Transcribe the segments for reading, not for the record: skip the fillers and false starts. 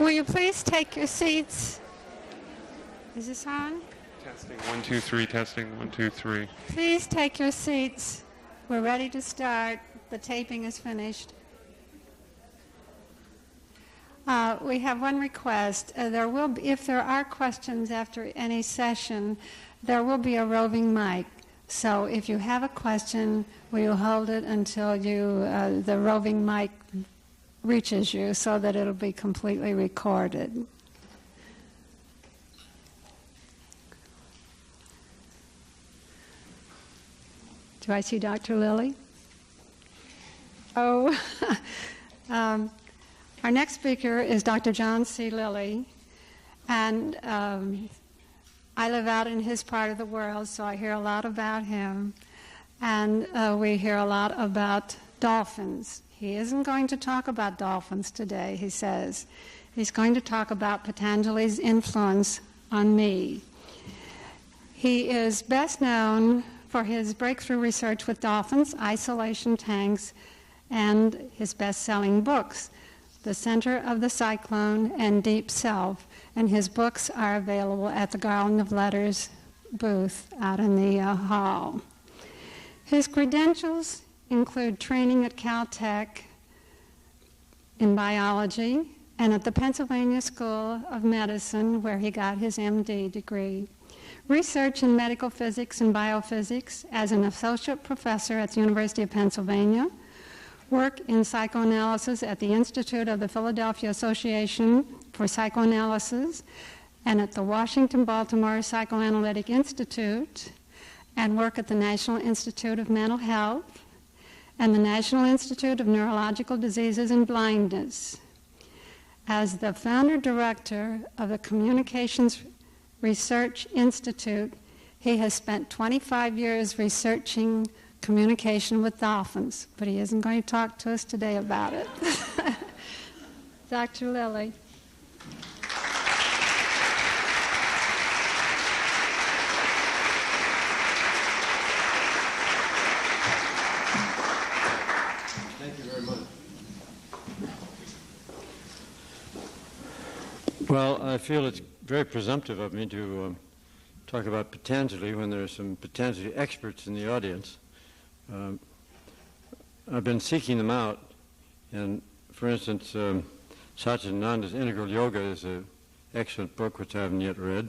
Will you please take your seats? Is this on? Testing 1 2 3. Testing 1 2 3. Please take your seats. We're ready to start. The taping is finished. We have one request. There will be, if there are questions after any session, there will be a roving mic. So if you have a question, we will hold it until the roving mic reaches you so that it'll be completely recorded. Do I see Dr. Lilly? Oh, our next speaker is Dr. John C. Lilly, and I live out in his part of the world, so I hear a lot about him, and we hear a lot about dolphins. He isn't going to talk about dolphins today, he says. He's going to talk about Patanjali's influence on me. He is best known for his breakthrough research with dolphins, isolation tanks, and his best-selling books, The Center of the Cyclone and Deep Self. And his books are available at the Garland of Letters booth out in the hall. His credentials include training at Caltech in biology and at the Pennsylvania School of Medicine, where he got his MD degree. Research in medical physics and biophysics as an associate professor at the University of Pennsylvania. Work in psychoanalysis at the Institute of the Philadelphia Association for Psychoanalysis and at the Washington-Baltimore Psychoanalytic Institute, and work at the National Institute of Mental Health and the National Institute of Neurological Diseases and Blindness. As the founder-director of the Communications Research Institute, he has spent 25 years researching communication with dolphins, but he isn't going to talk to us today about it. Dr. Lilly. Thank you very much. Well, I feel it's very presumptive of me to talk about Patanjali when there are some Patanjali experts in the audience. I've been seeking them out, and for instance, Satchidananda's Integral Yoga is an excellent book which I haven't yet read,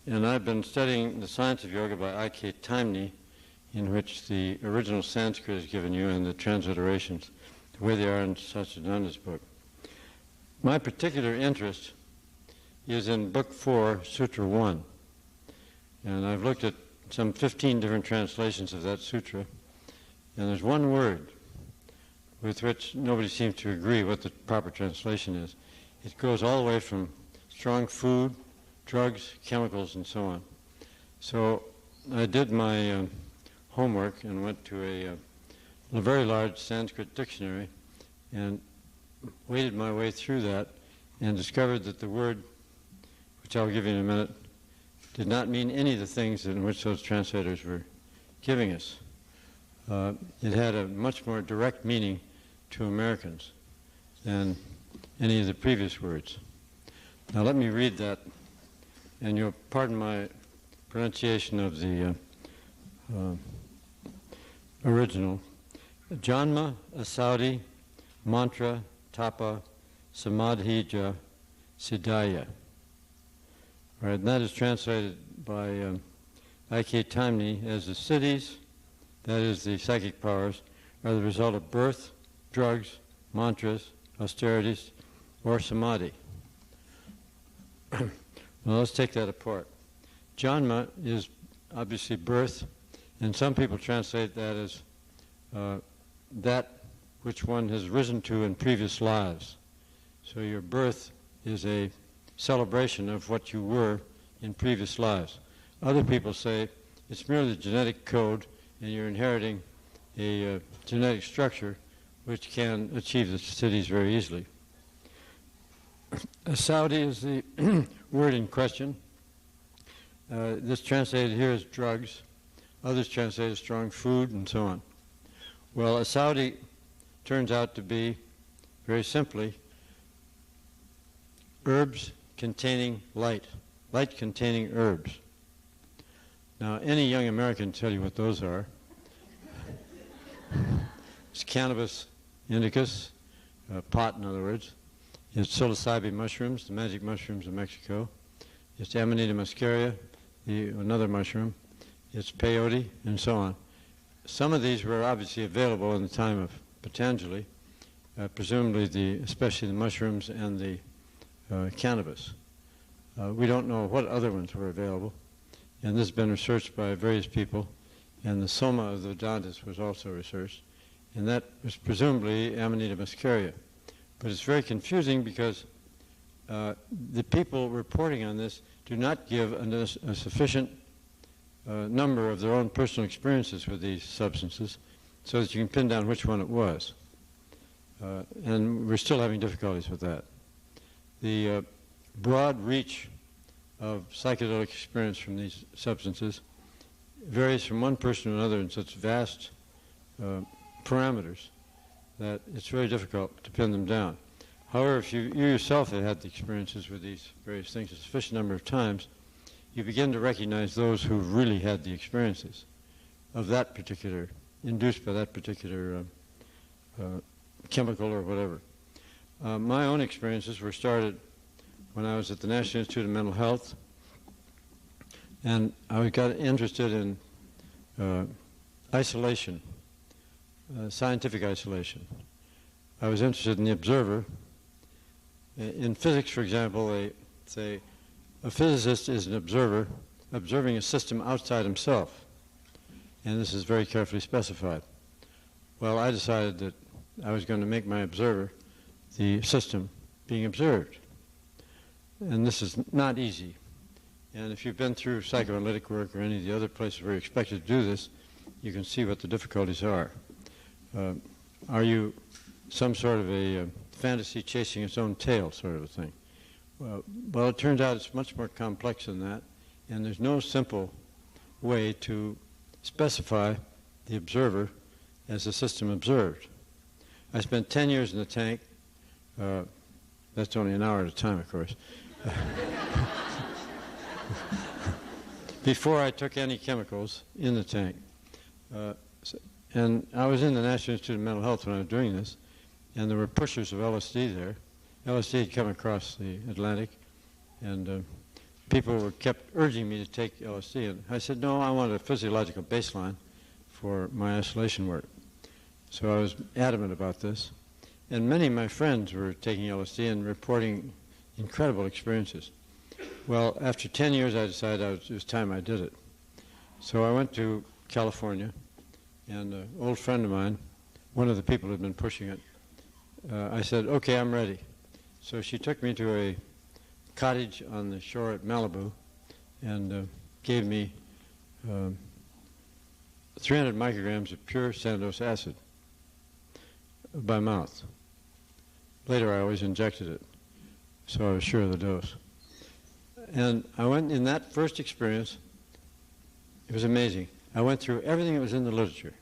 and I've been studying The Science of Yoga by I.K. Taimni, in which the original Sanskrit is given you and the transliterations, the way they are in Satchidananda's book. My particular interest is in Book 4, Sutra 1, and I've looked at some 15 different translations of that sutra. And there's one word with which nobody seems to agree what the proper translation is. It goes all the way from strong food, drugs, chemicals, and so on. So I did my homework and went to a very large Sanskrit dictionary and waded my way through that and discovered that the word, which I'll give you in a minute, did not mean any of the things in which those translators were giving us. It had a much more direct meaning to Americans than any of the previous words. Now let me read that, and you'll pardon my pronunciation of the original. Janma, Asaudi, Mantra, Tapa, Samadhija, Siddhaya. All right, and that is translated by I.K. Taimni as the cities, that is the psychic powers, are the result of birth, drugs, mantras, austerities, or samadhi. Well, let's take that apart. Janma is obviously birth, and some people translate that as that which one has risen to in previous lives. So your birth is a celebration of what you were in previous lives. Other people say it's merely the genetic code and you're inheriting a genetic structure which can achieve the cities very easily. Saudi is the word in question. This translated here as drugs. Others translate as strong food and so on. Well, a Saudi turns out to be, very simply, herbs containing light, light containing herbs. Now, any young American can tell you what those are. It's cannabis indicus, pot in other words. It's psilocybe mushrooms, the magic mushrooms of Mexico. It's Amanita muscaria, another mushroom. It's peyote, and so on. Some of these were obviously available in the time of Patanjali, presumably especially the mushrooms and the cannabis. We don't know what other ones were available, and this has been researched by various people, and the soma of the Vedantas was also researched, and that was presumably Amanita muscaria. But it's very confusing because the people reporting on this do not give a sufficient number of their own personal experiences with these substances so that you can pin down which one it was. And we're still having difficulties with that. The broad reach of psychedelic experience from these substances varies from one person to another in such vast parameters that it's very difficult to pin them down. However, if you yourself have had the experiences with these various things a sufficient number of times, you begin to recognize those who really had the experiences of that particular, induced by that particular chemical or whatever. My own experiences were started when I was at the National Institute of Mental Health, and I got interested in isolation, scientific isolation. I was interested in the observer. In physics, for example, they say a physicist is an observer observing a system outside himself, and this is very carefully specified. Well, I decided that I was going to make my observer the system being observed, and this is not easy. And if you've been through psychoanalytic work or any of the other places where you're expected to do this, you can see what the difficulties are. Are you some sort of a fantasy chasing its own tail sort of a thing? Well, it turns out it's much more complex than that, and there's no simple way to specify the observer as the system observed. I spent 10 years in the tank. That's only an hour at a time, of course. Before I took any chemicals in the tank. And I was in the National Institute of Mental Health when I was doing this, and there were pushers of LSD there. LSD had come across the Atlantic, and people kept urging me to take LSD. And I said, no, I want a physiological baseline for my isolation work. So I was adamant about this. And many of my friends were taking LSD and reporting incredible experiences. Well, after 10 years, I decided it was time I did it. So I went to California, and an old friend of mine, one of the people who had been pushing it, I said, okay, I'm ready. So she took me to a cottage on the shore at Malibu and gave me 300 micrograms of pure Sandoz acid by mouth. Later, I always injected it, so I was sure of the dose. And I went in that first experience. It was amazing. I went through everything that was in the literature.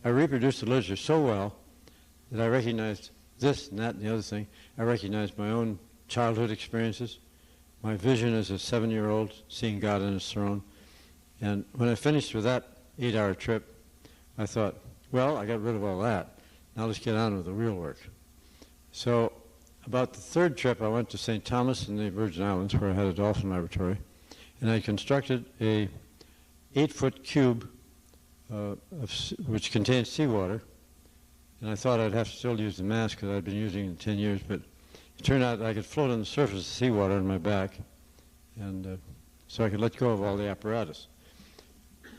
I reproduced the literature so well that I recognized this and that and the other thing. I recognized my own childhood experiences, my vision as a 7-year-old seeing God on his throne. And when I finished with that 8-hour trip, I thought, well, I got rid of all that. Now let's get on with the real work. So about the third trip, I went to St. Thomas in the Virgin Islands, where I had a dolphin laboratory, and I constructed a 8-foot cube which contained seawater. And I thought I'd have to still use the mask because I'd been using it in 10 years, but it turned out I could float on the surface of seawater on my back, and so I could let go of all the apparatus.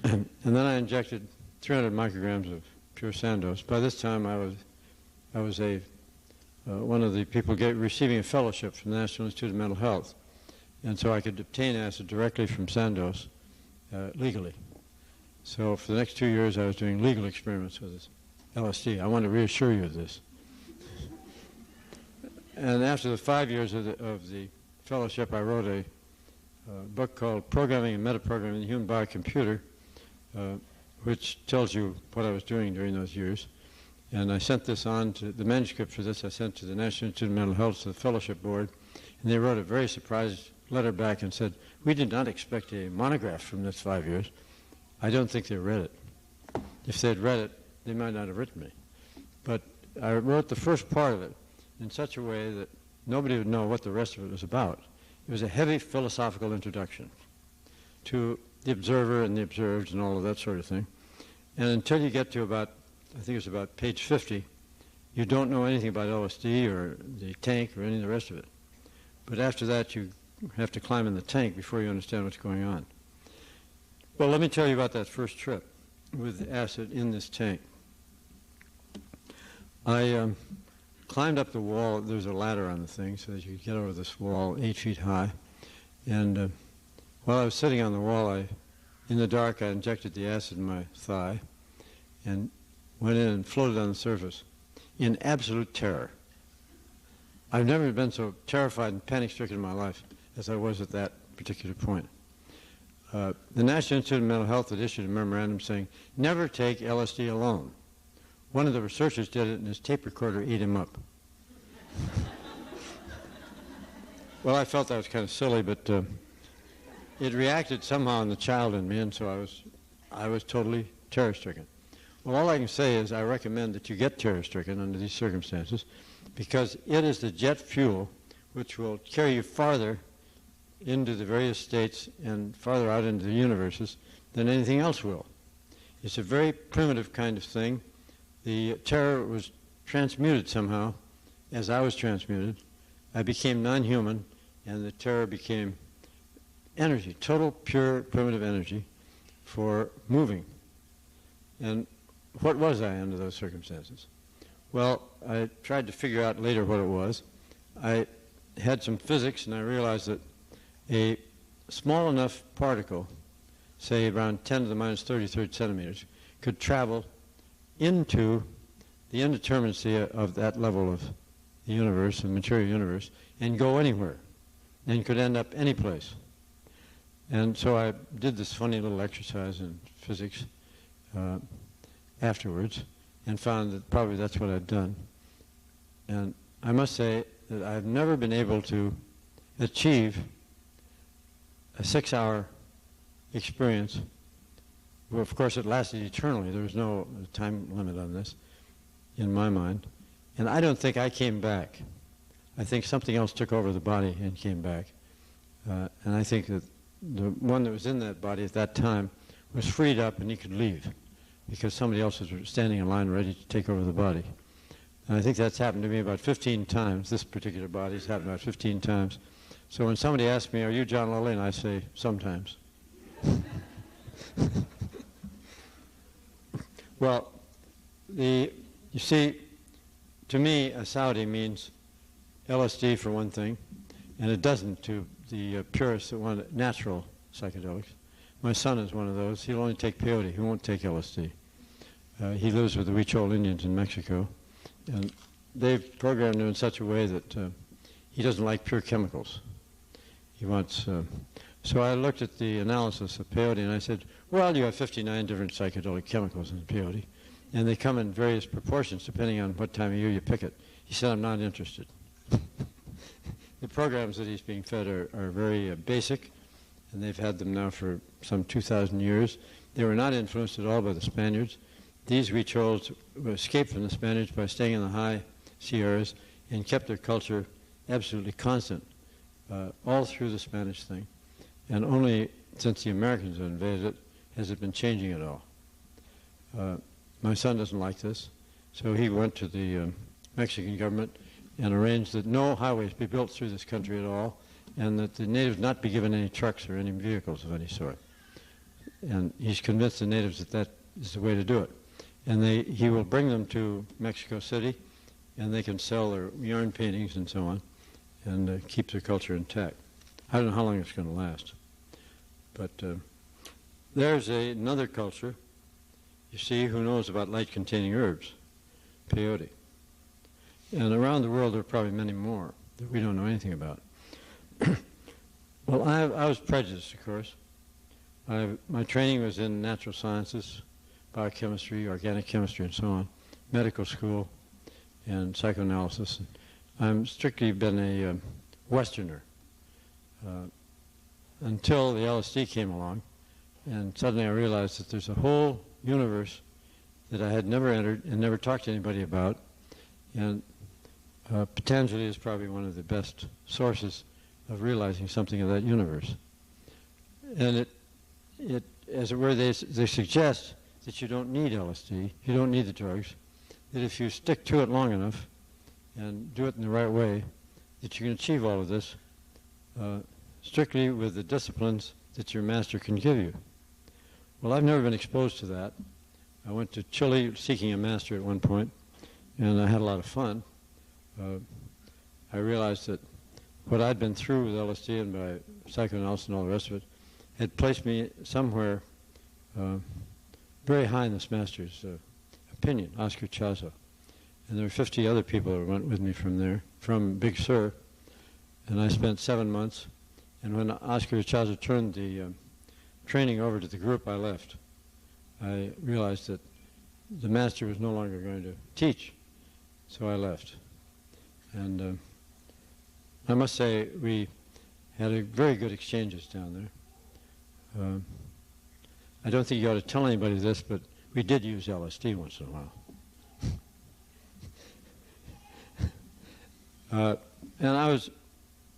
And then I injected 300 micrograms of pure Sandoz. By this time, I was one of the people receiving a fellowship from the National Institute of Mental Health, and so I could obtain acid directly from Sandoz legally. So for the next 2 years, I was doing legal experiments with this LSD. I want to reassure you of this. And after the 5 years of the fellowship, I wrote a book called Programming and Metaprogramming the Human Biocomputer, which tells you what I was doing during those years. And I sent this on to, the manuscript for this I sent to the National Institute of Mental Health, to the Fellowship Board, And they wrote a very surprised letter back and said, we did not expect a monograph from this 5 years. I don't think they read it. If they'd read it, they might not have written me. But I wrote the first part of it in such a way that nobody would know what the rest of it was about. It was a heavy philosophical introduction to the observer and the observed and all of that sort of thing. And until you get to about, I think it's about page 50, you don't know anything about LSD or the tank or any of the rest of it. But after that, you have to climb in the tank before you understand what's going on. Well, let me tell you about that first trip with acid in this tank. I climbed up the wall. There's a ladder on the thing so that you could get over this wall 8 feet high. And while I was sitting on the wall, in the dark, I injected the acid in my thigh and went in and floated on the surface in absolute terror. I've never been so terrified and panic-stricken in my life as I was at that particular point. The National Institute of Mental Health had issued a memorandum saying, never take LSD alone. One of the researchers did it, and his tape recorder ate him up. Well, I felt that was kind of silly, but it reacted somehow in the child in me, and so I was totally terror-stricken. Well, all I can say is I recommend that you get terror-stricken under these circumstances, because it is the jet fuel which will carry you farther into the various states and farther out into the universes than anything else will. It's a very primitive kind of thing. The terror was transmuted somehow as I was transmuted. I became non-human, and the terror became energy, total, pure, primitive energy for moving. And what was I under those circumstances? Well, I tried to figure out later what it was. I had some physics, and I realized that a small enough particle, say around 10 to the minus 33rd centimeters, could travel into the indeterminacy of that level of the universe, the material universe, and go anywhere, and could end up any place. And so I did this funny little exercise in physics afterwards, and found that probably that's what I'd done. And I must say that I've never been able to achieve a 6-hour experience. Well, of course, it lasted eternally. There was no time limit on this, in my mind. And I don't think I came back. I think something else took over the body and came back. And I think that the one that was in that body at that time was freed up and he could leave because somebody else was standing in line ready to take over the body. And I think that's happened to me about 15 times. This particular body has happened about 15 times. So when somebody asks me, are you John Lilly? And I say, sometimes. Well, you see, to me, a Saudi means LSD for one thing, and it doesn't to the purists that want natural psychedelics. My son is one of those. He'll only take peyote. He won't take LSD. He lives with the Huichol Indians in Mexico, and they've programmed him in such a way that he doesn't like pure chemicals. He wants... So I looked at the analysis of peyote, and I said, well, you have 59 different psychedelic chemicals in peyote, and they come in various proportions depending on what time of year you pick it. He said, I'm not interested. The programs that he's being fed are very basic, and they've had them now for some 2,000 years. They were not influenced at all by the Spaniards. These Huichols escaped from the Spaniards by staying in the high Sierras and kept their culture absolutely constant all through the Spanish thing. And only since the Americans have invaded it has it been changing at all. My son doesn't like this, so he went to the Mexican government and arranged that no highways be built through this country at all, and that the natives not be given any trucks or any vehicles of any sort. And he's convinced the natives that that is the way to do it. And he will bring them to Mexico City, and they can sell their yarn paintings and so on, and keep their culture intact. I don't know how long it's going to last. But there's another culture, you see, who knows about light-containing herbs, peyote. And around the world there are probably many more that we don't know anything about. Well, I was prejudiced, of course. My training was in natural sciences, biochemistry, organic chemistry, and so on, medical school, and psychoanalysis. I've strictly been a Westerner until the LSD came along, and suddenly I realized that there's a whole universe that I had never entered and never talked to anybody about, and Patanjali is probably one of the best sources of realizing something of that universe. And it as it were, they suggest that you don't need LSD, you don't need the drugs, that if you stick to it long enough and do it in the right way, that you can achieve all of this strictly with the disciplines that your master can give you. Well, I've never been exposed to that. I went to Chile seeking a master at one point, and I had a lot of fun. I realized that what I'd been through with LSD and by psychoanalysis and all the rest of it had placed me somewhere very high in this master's opinion, Oscar Chazo. And there were 50 other people that went with me from there, from Big Sur. And I spent 7 months. And when Oscar Chazo turned the training over to the group, I left. I realized that the master was no longer going to teach, so I left. And I must say we had a very good exchanges down there. I don't think you ought to tell anybody this, but we did use LSD once in a while. And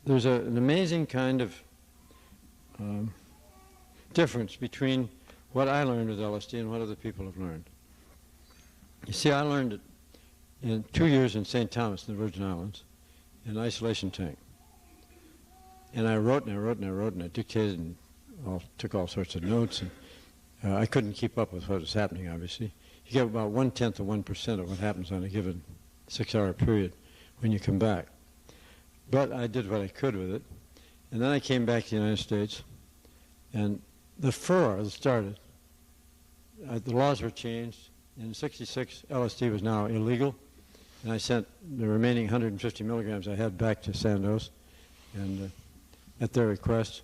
there's an amazing kind of difference between what I learned with LSD and what other people have learned. You see, I learned it in 2 years in St. Thomas in the Virgin Islands in an isolation tank. And I wrote and I wrote and I wrote and I dictated and took all sorts of notes. And I couldn't keep up with what was happening, obviously. You get about 1/10 of 1% of what happens on a given 6-hour period when you come back. But I did what I could with it. And then I came back to the United States, and the furor that started, the laws were changed. In '66, LSD was now illegal, and I sent the remaining 150 milligrams I had back to Sandoz, and at their request.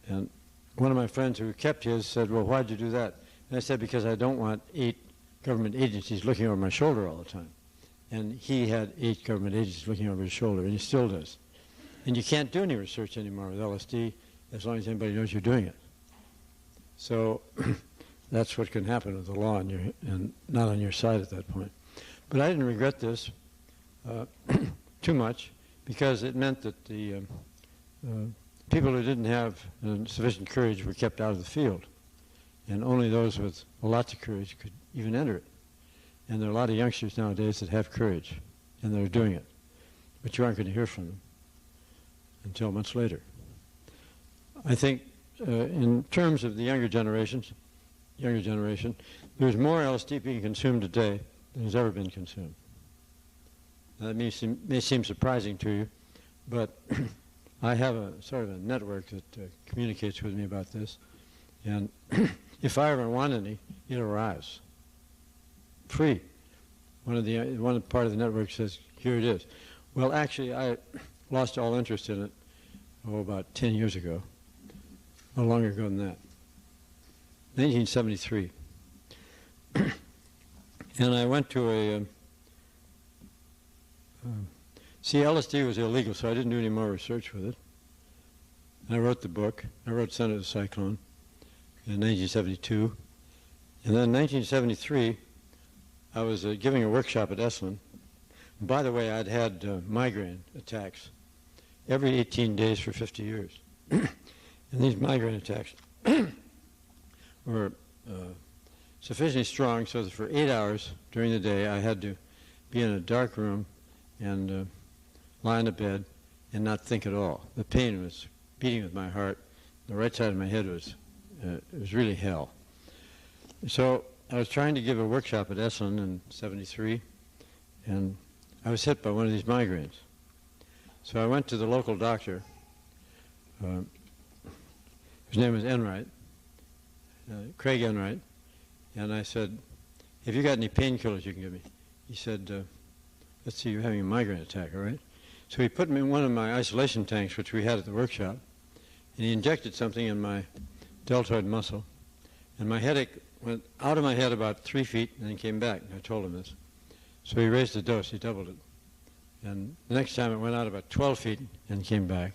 And one of my friends who kept his said, "Well, why'd you do that?" And I said, "Because I don't want 8 government agencies looking over my shoulder all the time." And he had 8 government agencies looking over his shoulder, and he still does. And you can't do any research anymore with LSD as long as anybody knows you're doing it. So that's what can happen with the law and not on your side at that point. But I didn't regret this too much, because it meant that the people who didn't have sufficient courage were kept out of the field, and only those with lots of courage could even enter it. And there are a lot of youngsters nowadays that have courage, and they're doing it. But you aren't going to hear from them until much later. I think in terms of the younger generation, there's more LSD being consumed today than has ever been consumed. Now, that may seem surprising to you, but I have a sort of a network that communicates with me about this, and if I ever want any, it arrives. Free. One part of the network says, "Here it is." Well, actually, I lost all interest in it, about 10 years ago. No longer ago than that. 1973. And I went to see, LSD was illegal, so I didn't do any more research with it. I wrote the book. I wrote Son of the Cyclone in 1972. And then in 1973, I was giving a workshop at Esalen. And by the way, I'd had migraine attacks every 18 days for 50 years. And these migraine attacks were sufficiently strong so that for 8 hours during the day I had to be in a dark room and lie on a bed and not think at all. The pain was beating with my heart. The right side of my head was really hell. So I was trying to give a workshop at Esalen in '73, and I was hit by one of these migraines. So I went to the local doctor, whose name was Enright, Craig Enright, and I said, "Have you got any painkillers you can give me?" He said, "Let's see, you're having a migraine attack, all right?" So he put me in one of my isolation tanks, which we had at the workshop, and he injected something in my deltoid muscle, and my headache went out of my head about 3 feet and then came back. I told him this. So he raised the dose, he doubled it. And the next time it went out about 12 feet and came back.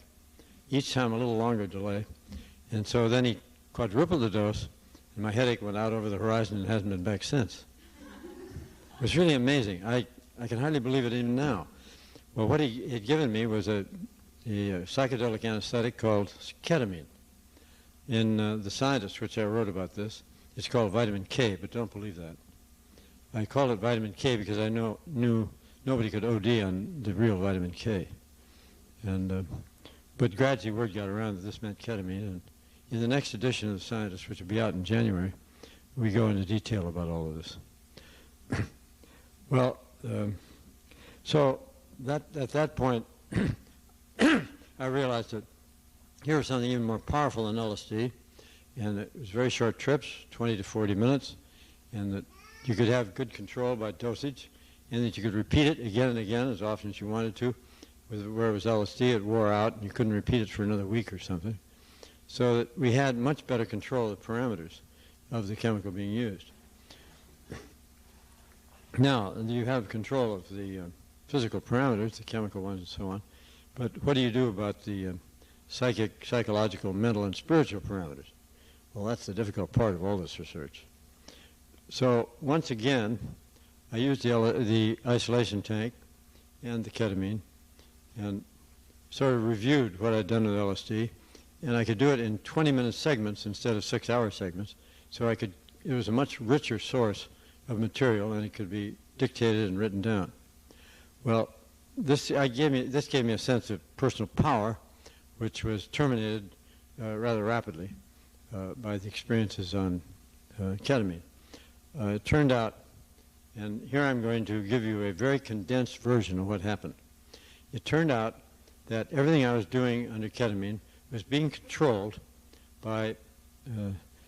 Each time a little longer delay. And so then he quadrupled the dose, and my headache went out over the horizon and hasn't been back since. It was really amazing. I can hardly believe it even now. Well, what he had given me was a psychedelic anesthetic called ketamine. In The Scientist, which I wrote about this, it's called vitamin K, but don't believe that. I called it vitamin K because I knew nobody could OD on the real vitamin K. But gradually word got around that this meant ketamine. And in the next edition of The Scientist, which will be out in January, we go into detail about all of this. Well, so at that point, I realized that here was something even more powerful than LSD, and it was very short trips, 20 to 40 minutes, and that you could have good control by dosage, and that you could repeat it again and again as often as you wanted to. Where it was LSD, it wore out, and you couldn't repeat it for another week or something. So that we had much better control of the parameters of the chemical being used. Now, you have control of the physical parameters, the chemical ones and so on, but what do you do about the psychological, mental, and spiritual parameters? Well, that's the difficult part of all this research. So, once again, I used the isolation tank and the ketamine and sort of reviewed what I'd done with LSD, and I could do it in 20-minute segments instead of 6-hour segments, so it was a much richer source of material, and it could be dictated and written down. Well, this gave me a sense of personal power, which was terminated rather rapidly by the experiences on ketamine. It turned out, and here I'm going to give you a very condensed version of what happened. It turned out that everything I was doing under ketamine was being controlled by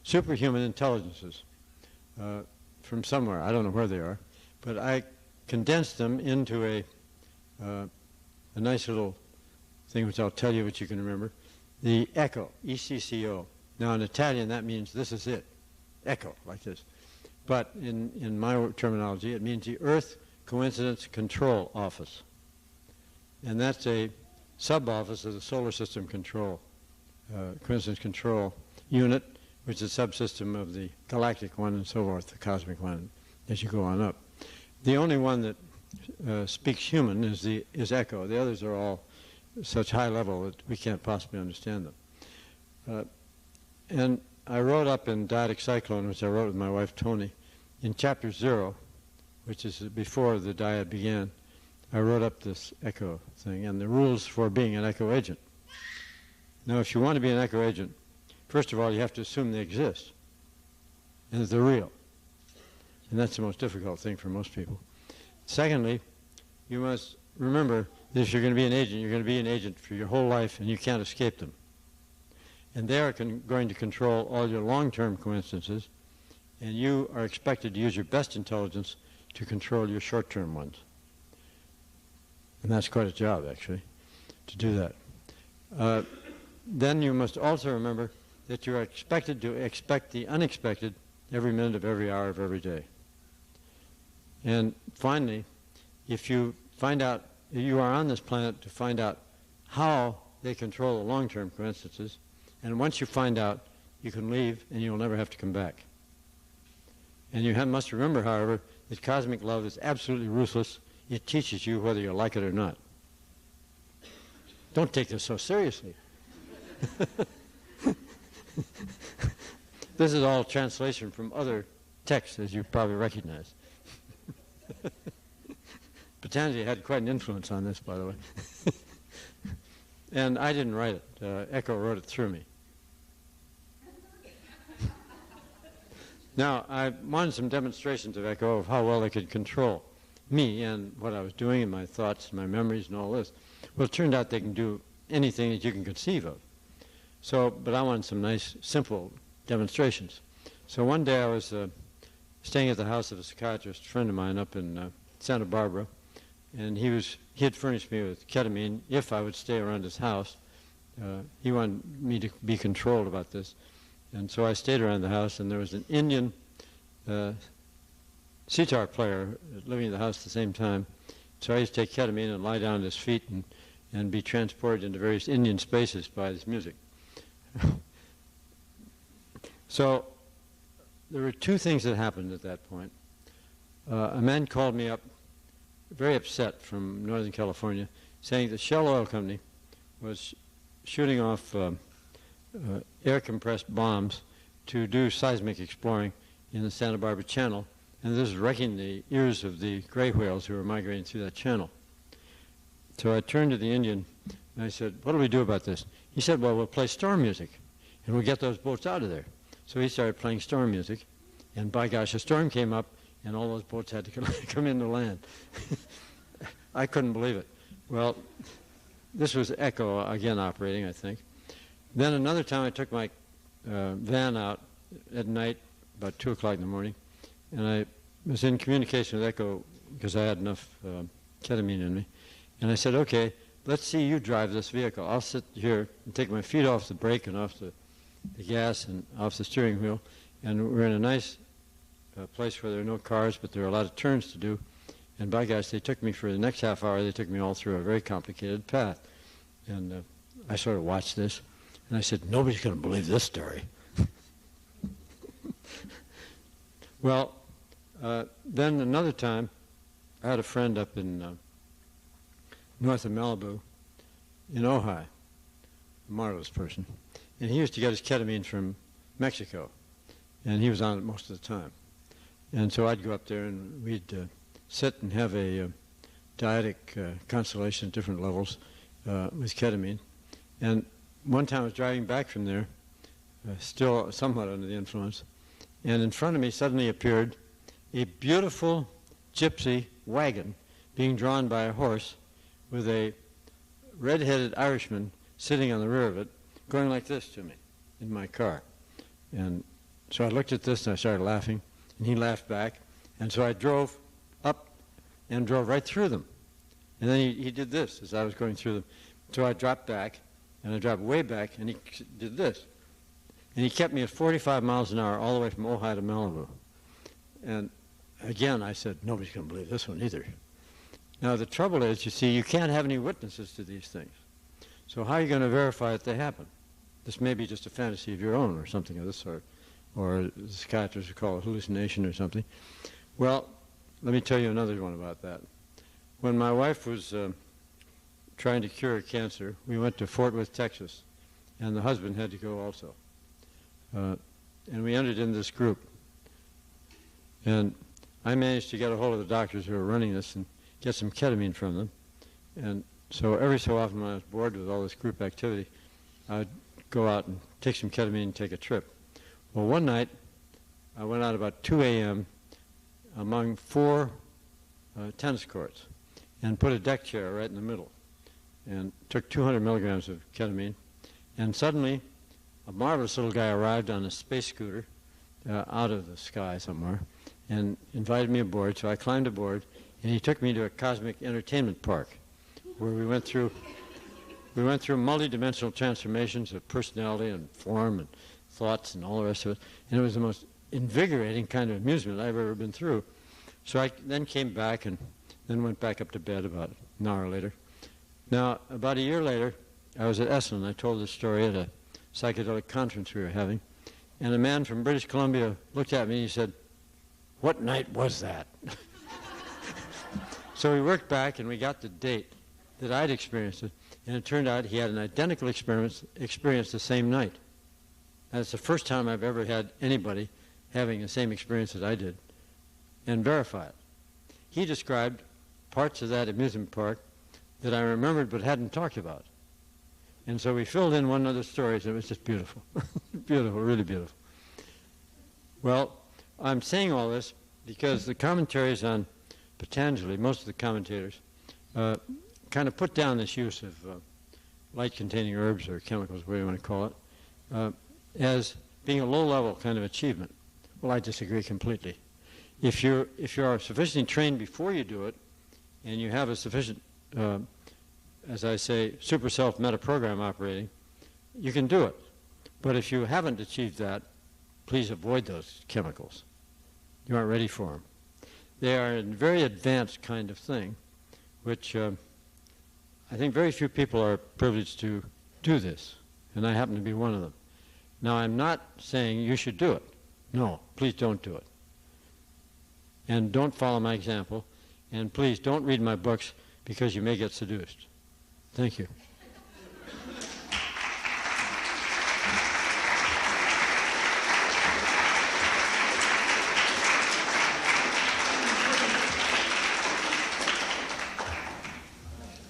superhuman intelligences from somewhere. I don't know where they are, but I condensed them into a nice little thing which I'll tell you, which you can remember. The ECHO, E-C-C-O. Now in Italian that means this is it, ECHO, like this. But in my terminology it means the Earth Coincidence Control Office. And that's a sub-office of the Solar System Control, Coincidence Control Unit, which is a subsystem of the galactic one and so forth, the cosmic one, as you go on up. The only one that speaks human is ECHO. The others are all such high level that we can't possibly understand them. And I wrote up in Dyadic Cyclone, which I wrote with my wife Tony, in chapter 0, which is before the dyad began, I wrote up this ECHO thing and the rules for being an ECHO agent. Now, if you want to be an ECHO agent, first of all, you have to assume they exist and that they're real. And that's the most difficult thing for most people. Secondly, you must remember that if you're going to be an agent, you're going to be an agent for your whole life and you can't escape them. And they are going to control all your long-term coincidences, and you are expected to use your best intelligence to control your short-term ones. And that's quite a job, actually, to do that. Then you must also remember that you are expected to expect the unexpected every minute of every hour of every day. And finally, if you find out, you are on this planet to find out how they control the long-term coincidences, and once you find out, you can leave and you'll never have to come back. And you must remember, however, that cosmic love is absolutely ruthless. It teaches you whether you like it or not. Don't take this so seriously. This is all translation from other texts, as you probably recognize. Patanjali had quite an influence on this, by the way. And I didn't write it. ECHO wrote it through me. Now, I wanted some demonstrations of ECHO of how well they could control me and what I was doing and my thoughts and my memories and all this. Well, it turned out they can do anything that you can conceive of. So, but I wanted some nice, simple demonstrations. So one day I was staying at the house of a psychiatrist, a friend of mine up in Santa Barbara, and he had furnished me with ketamine if I would stay around his house. He wanted me to be controlled about this. And so I stayed around the house, and there was an Indian sitar player living in the house at the same time, So I used to take ketamine and lie down at his feet and be transported into various Indian spaces by this music. So there were two things that happened at that point. A man called me up, very upset, from Northern California, saying the Shell Oil Company was shooting off air-compressed bombs to do seismic exploring in the Santa Barbara Channel, and this was wrecking the ears of the gray whales who were migrating through that channel. So I turned to the Indian and I said, what do we do about this? He said, well, we'll play storm music and we'll get those boats out of there. So he started playing storm music, and by gosh, a storm came up and all those boats had to come into land. I couldn't believe it. Well, this was Echo again operating, I think. Then another time I took my van out at night, about 2 o'clock in the morning, and I was in communication with Echo because I had enough ketamine in me. And I said, okay, let's see you drive this vehicle. I'll sit here and take my feet off the brake and off the gas and off the steering wheel. And we're in a nice place where there are no cars, but there are a lot of turns to do. And by gosh, they took me for the next half hour, they took me all through a very complicated path. And I sort of watched this, and I said, nobody's going to believe this story. Well, then another time, I had a friend up in north of Malibu, in Ojai, a marvelous person. And he used to get his ketamine from Mexico, and he was on it most of the time. And so I'd go up there and we'd sit and have a dietic constellation at different levels with ketamine. And one time I was driving back from there, still somewhat under the influence, and in front of me suddenly appeared a beautiful gypsy wagon being drawn by a horse with a red-headed Irishman sitting on the rear of it, going like this to me in my car. And so I looked at this and I started laughing, and he laughed back. And so I drove up and drove right through them. And then he did this as I was going through them. So I dropped back, and I dropped way back, and he did this. And he kept me at 45 miles an hour all the way from Ojai to Malibu. And again, I said, nobody's going to believe this one either. Now, the trouble is, you see, you can't have any witnesses to these things. So how are you going to verify that they happen? This may be just a fantasy of your own or something of this sort, or the psychiatrists would call it hallucination or something. Well, let me tell you another one about that. When my wife was trying to cure cancer, we went to Fort Worth, Texas, and the husband had to go also. And we entered in this group. And I managed to get a hold of the doctors who were running this and get some ketamine from them. And so every so often when I was bored with all this group activity, I'd go out and take some ketamine and take a trip. Well, one night, I went out about 2 a.m. among 4 tennis courts and put a deck chair right in the middle and took 200 milligrams of ketamine. And suddenly, a marvelous little guy arrived on a space scooter out of the sky somewhere and invited me aboard. So I climbed aboard, and he took me to a cosmic entertainment park where we went through multidimensional transformations of personality and form and thoughts and all the rest of it. And it was the most invigorating kind of amusement I've ever been through. So I then came back and then went back up to bed about an hour later. Now, about a year later, I was at Esalen. I told this story at a psychedelic conference we were having. And a man from British Columbia looked at me and he said, "What night was that?" So we worked back and we got the date that I'd experienced it. And it turned out he had an identical experience the same night. And it's the first time I've ever had anybody having the same experience that I did and verify it. He described parts of that amusement park that I remembered but hadn't talked about. And so we filled in one other story, and it was just beautiful. Beautiful, really beautiful. Well, I'm saying all this because the commentaries on Patanjali, most of the commentators, kind of put down this use of light-containing herbs or chemicals, whatever you want to call it, as being a low-level kind of achievement. Well, I disagree completely. If you are sufficiently trained before you do it, and you have a sufficient, as I say, super self meta program operating, you can do it. But if you haven't achieved that, please avoid those chemicals. You aren't ready for them. They are a very advanced kind of thing, which I think very few people are privileged to do this, and I happen to be one of them. Now, I'm not saying you should do it. No, please don't do it. And don't follow my example, and please don't read my books because you may get seduced. Thank you.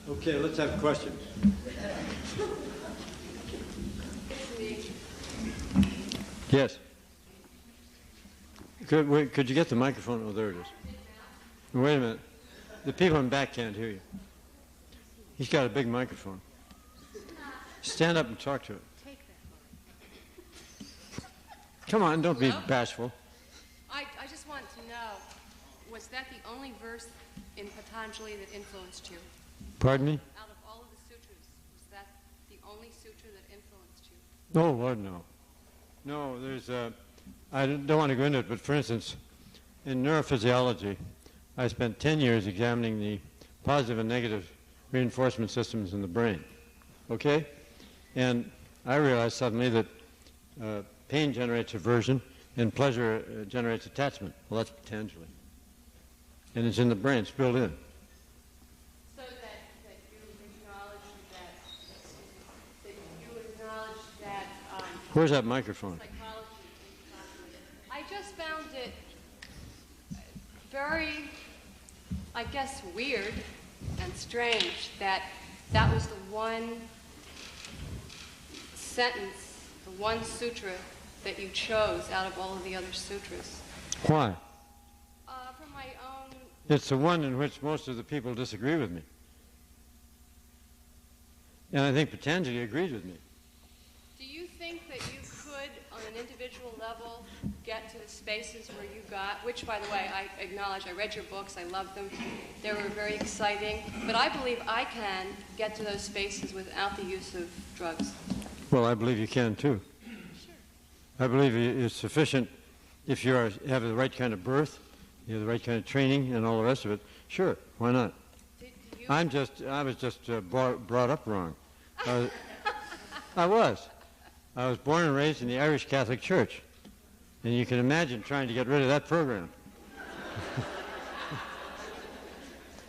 Okay, let's have questions. Yes. Could you get the microphone? Oh, there it is. Wait a minute. The people in back can't hear you. He's got a big microphone. Stand up and talk to it. Come on, don't be bashful. I just want to know, was that the only verse in Patanjali that influenced you? Pardon me? Out of all of the sutras, was that the only sutra that influenced you? Oh, Lord, no. No, there's I don't want to go into it, but for instance, in neurophysiology, I spent 10 years examining the positive and negative reinforcement systems in the brain. Okay? And I realized suddenly that pain generates aversion and pleasure generates attachment. Well, that's Patanjali. And it's in the brain, it's built in. So that you acknowledge that Where's that microphone? psychology in Patanjali. I just found it very, I guess, weird and strange that that was the one sentence, the one sutra that you chose out of all of the other sutras. Why? From my own... It's the one in which most of the people disagree with me. And I think Patanjali agrees with me. Do you think that you could, on an individual level, get to the spaces where you got, which, by the way, I acknowledge, I read your books, I loved them, they were very exciting, but I believe I can get to those spaces without the use of drugs. Well, I believe you can, too. Sure. I believe it's sufficient if you have the right kind of birth, you have the right kind of training, and all the rest of it. Sure, why not? I was just brought up wrong. I was born and raised in the Irish Catholic Church, and you can imagine trying to get rid of that program.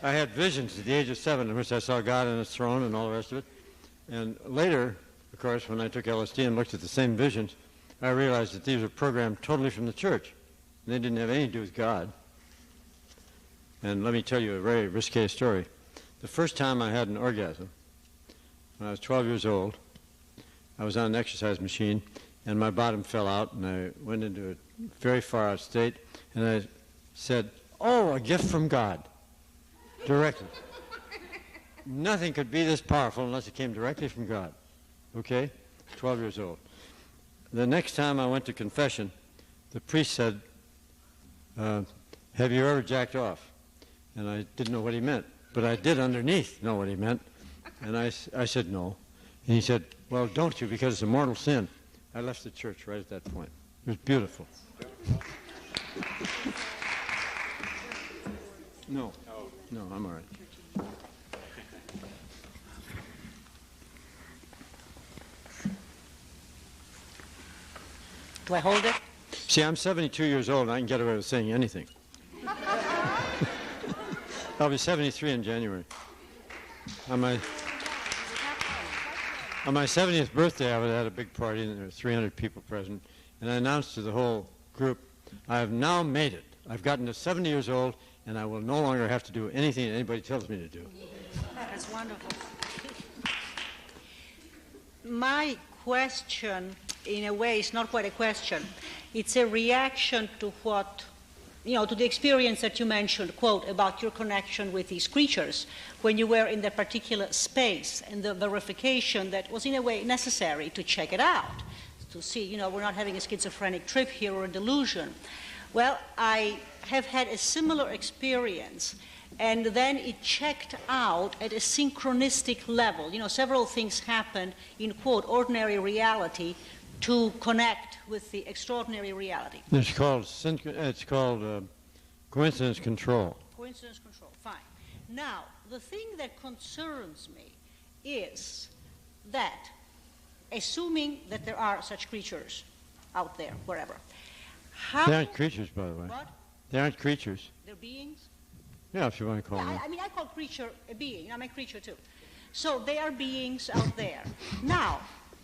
I had visions at the age of 7 in which I saw God on his throne and all the rest of it. And later, of course, when I took LSD and looked at the same visions, I realized that these were programmed totally from the church. And they didn't have anything to do with God. And let me tell you a very risque story. The first time I had an orgasm, when I was 12 years old, I was on an exercise machine, and my bottom fell out, and I went into a very far out state, and I said, "Oh, a gift from God," directly. Nothing could be this powerful unless it came directly from God. Okay? 12 years old. The next time I went to confession, the priest said, "Have you ever jacked off?" And I didn't know what he meant, but I did underneath know what he meant. And I said no. And he said, "Well, don't you, because it's a mortal sin." I left the church right at that point. It was beautiful. No, I'm all right. Do I hold it? See, I'm 72 years old, and I can get away with saying anything. I'll be 73 in January. On my 70th birthday, I had a big party, and there were 300 people present, and I announced to the whole group, "I have now made it. I've gotten to 70 years old, and I will no longer have to do anything that anybody tells me to do." That's wonderful. My question, in a way, is not quite a question. It's a reaction to what, to the experience that you mentioned, quote, about your connection with these creatures when you were in that particular space, and the verification that was, in a way, necessary to check it out, to see, we're not having a schizophrenic trip here or a delusion. Well, I have had a similar experience, and then it checked out at a synchronistic level. Several things happened in, quote, ordinary reality to connect with the extraordinary reality. It's called coincidence control. Coincidence control, fine. Now, the thing that concerns me is that, assuming that there are such creatures out there, wherever, how... They aren't creatures, by the way. What? They aren't creatures. They're beings? Yeah, if you want to call them that. I mean, I call creature a being. I'm a creature, too. So they are beings out there. Now,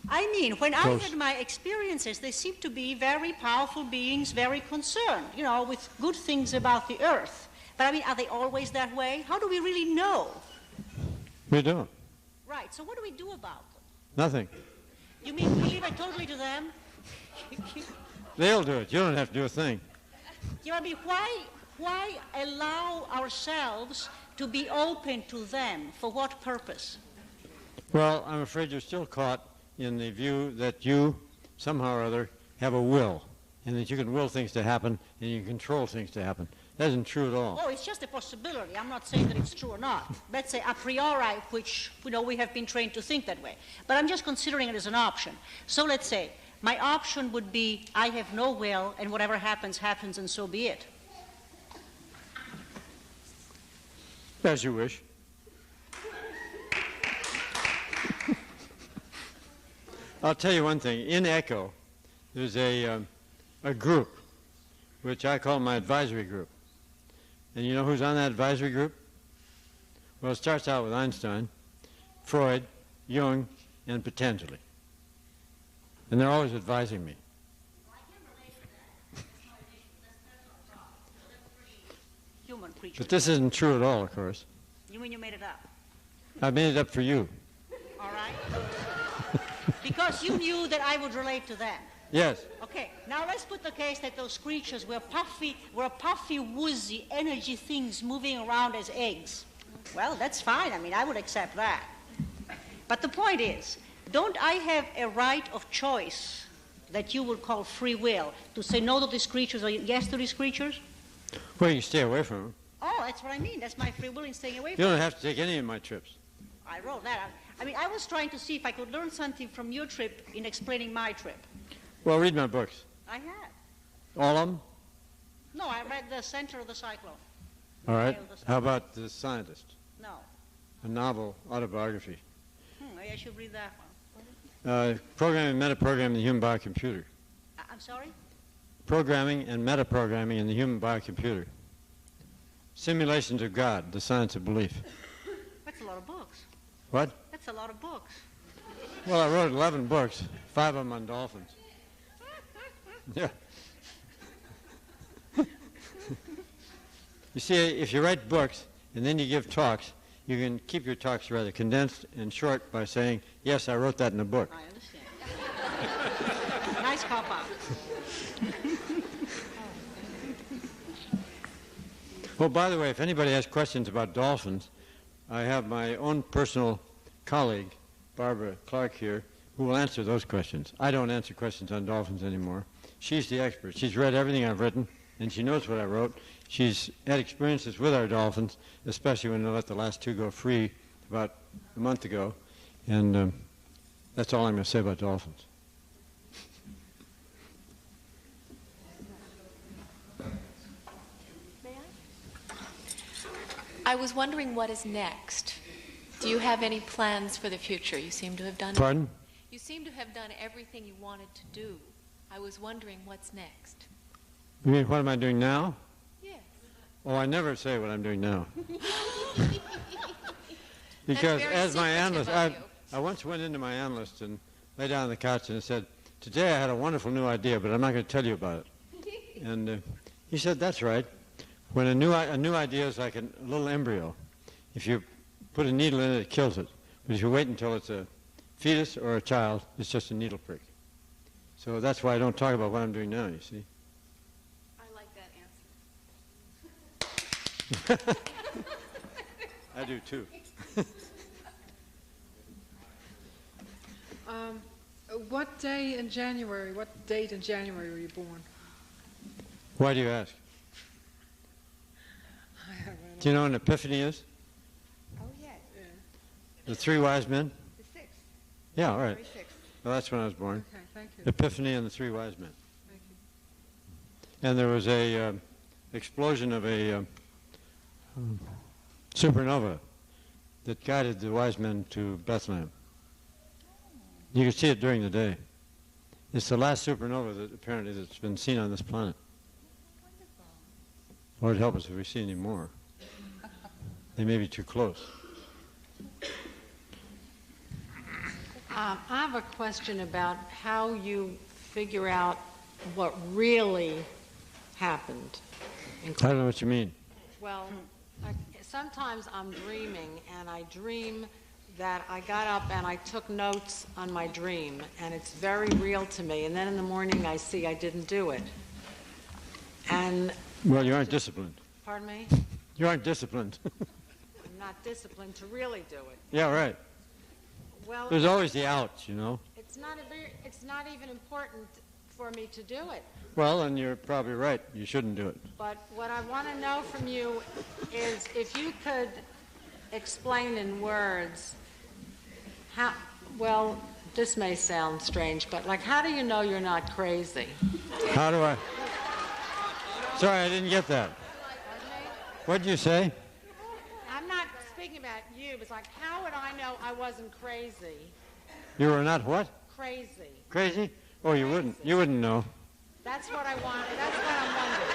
I mean, when I had my experiences, they seem to be very powerful beings, very concerned, you know, with good things about the earth. But I mean, are they always that way? How do we really know? We don't. Right, so what do we do about them? Nothing. You mean we leave it totally to them? They'll do it. You don't have to do a thing. You know, I mean, why allow ourselves to be open to them? For what purpose? Well, I'm afraid you're still caught in the view that you, somehow or other, have a will, and that you can will things to happen, and you can control things to happen. That isn't true at all. Oh, it's just a possibility. I'm not saying that it's true or not. Let's say a priori, which, you know, we have been trained to think that way. But I'm just considering it as an option. So let's say my option would be I have no will, and whatever happens, happens, and so be it. As you wish. I'll tell you one thing. In ECHO, there's a group, which I call my advisory group. And you know who's on that advisory group? Well, it starts out with Einstein, Freud, Jung, and Patanjali. And they're always advising me. Human creature. But this isn't true at all, of course. You mean you made it up? I made it up for you. All right. Because you knew that I would relate to them. Yes. Okay, now let's put the case that those creatures were puffy, woozy, energy things moving around as eggs. Well, that's fine. I mean, I would accept that. But the point is, don't I have a right of choice that you would call free will to say no to these creatures or yes to these creatures? Well, you stay away from them. Oh, that's what I mean. That's my free will in staying away You from don't them. have to take any of my trips. I wrote that out. I mean, I was trying to see if I could learn something from your trip in explaining my trip. Well, read my books. I have. All of them? No, I read The Center of the Cyclone. All right. How about The Scientist? No. A novel autobiography. Maybe I should read that one. Programming and metaprogramming in the human biocomputer. I'm sorry? Programming and metaprogramming in the human biocomputer. Simulations of God, the science of belief. That's a lot of books. What? That's a lot of books. Well, I wrote 11 books, 5 of them on dolphins. Yeah. You see, if you write books and then you give talks, you can keep your talks rather condensed and short by saying, yes, I wrote that in a book. I understand. Nice cop-out. Well, by the way, if anybody has questions about dolphins, I have my own personal colleague, Barbara Clark here, who will answer those questions. I don't answer questions on dolphins anymore. She's the expert. She's read everything I've written, and she knows what I wrote. She's had experiences with our dolphins, especially when they let the last 2 go free about a month ago. And that's all I'm going to say about dolphins. May I was wondering what is next. Do you have any plans for the future? You seem to have done Pardon? You seem to have done everything you wanted to do. I was wondering what's next. You mean, what am I doing now? Yes. Oh, I never say what I'm doing now. Because very as my secretive analyst, of I once went into my analyst and lay down on the couch and said, today I had a wonderful new idea, but I'm not going to tell you about it. And he said, that's right. When a new idea is like a little embryo. If you put a needle in it, it kills it. But if you wait until it's a fetus or a child, it's just a needle prick. So that's why I don't talk about what I'm doing now, you see. I like that answer. I do too. What date in January were you born? Why do you ask? Do you know when Epiphany is? Oh, yes. Yeah. The 3 wise men? The 6th. Yeah, all right. January 6th. Well, that's when I was born. Okay, thank you. Epiphany and the 3 wise men. Thank you. And there was a explosion of a supernova that guided the wise men to Bethlehem. You can see it during the day. It's the last supernova that apparently that's been seen on this planet. Lord help us if we see any more. They may be too close. I have a question about how you figure out what really happened. I don't know what you mean. Well, sometimes I'm dreaming, and I dream that I got up and I took notes on my dream, and it's very real to me. And then in the morning I see I didn't do it. And Well, you aren't disciplined. pardon me? You aren't disciplined. I'm not disciplined to really do it. Yeah, right. Well, There's always the outs, you know. it's not even important for me to do it. Well, and you're probably right. You shouldn't do it. But what I want to know from you is if you could explain in words how, well, this may sound strange, but like, how do you know you're not crazy? How do I? Sorry, I didn't get that. What did you say? I'm not speaking about you. It's like, how would I know I wasn't crazy? You were not what? Crazy. Crazy? Oh, you wouldn't. You wouldn't know. That's what I want. That's what I'm wondering.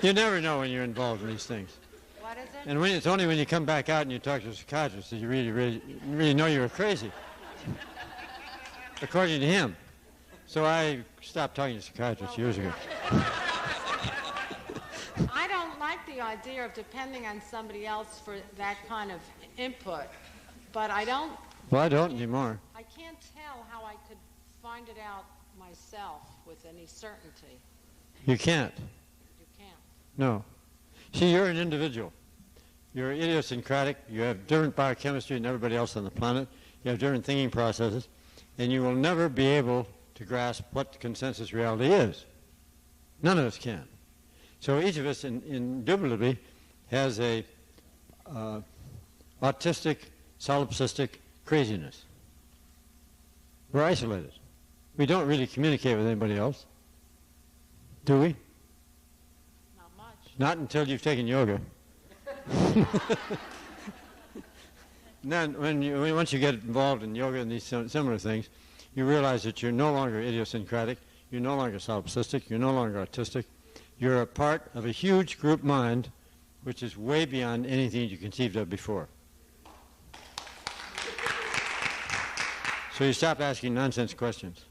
You never know when you're involved in these things. What is it? And it's only when you come back out and you talk to a psychiatrist that you really know you were crazy, according to him. So I stopped talking to psychiatrists years ago. I don't like the idea of depending on somebody else for that kind of input, but I don't. Well, I don't anymore. I can't tell how I could find it out myself with any certainty. You can't. You can't. No. See, you're an individual. You're idiosyncratic. You have different biochemistry than everybody else on the planet. You have different thinking processes, and you will never be able to grasp what consensus reality is. None of us can. So each of us indubitably has a autistic, solipsistic craziness. We're isolated. We don't really communicate with anybody else, do we? Not much. Not until you've taken yoga. Then, once you get involved in yoga and these similar things, you realize that you're no longer idiosyncratic, you're no longer solipsistic, you're no longer autistic. You're a part of a huge group mind, which is way beyond anything you conceived of before. So you stop asking nonsense questions.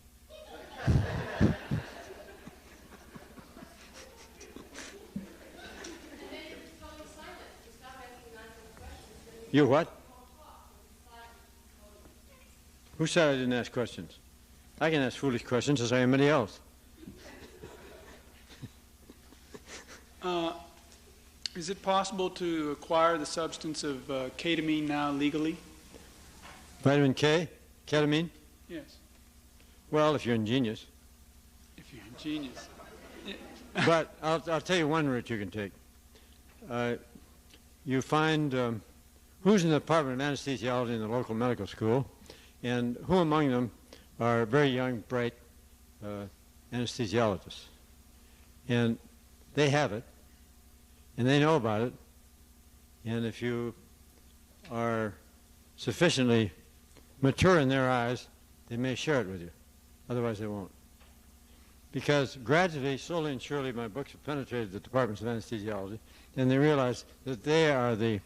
You what? Who said I didn't ask questions? I can ask foolish questions as I am anybody else. Is it possible to acquire the substance of ketamine now legally? Vitamin K? Ketamine? Yes, Well, if you're ingenious. if you're ingenious. But I'll tell you one route you can take. You find who's in the Department of Anesthesiology in the local medical school, and who among them are very young, bright anesthesiologists. And they have it, and they know about it, and if you are sufficiently mature in their eyes, they may share it with you. Otherwise, they won't. Because gradually, slowly and surely, my books have penetrated the departments of anesthesiology, and they realize that they are the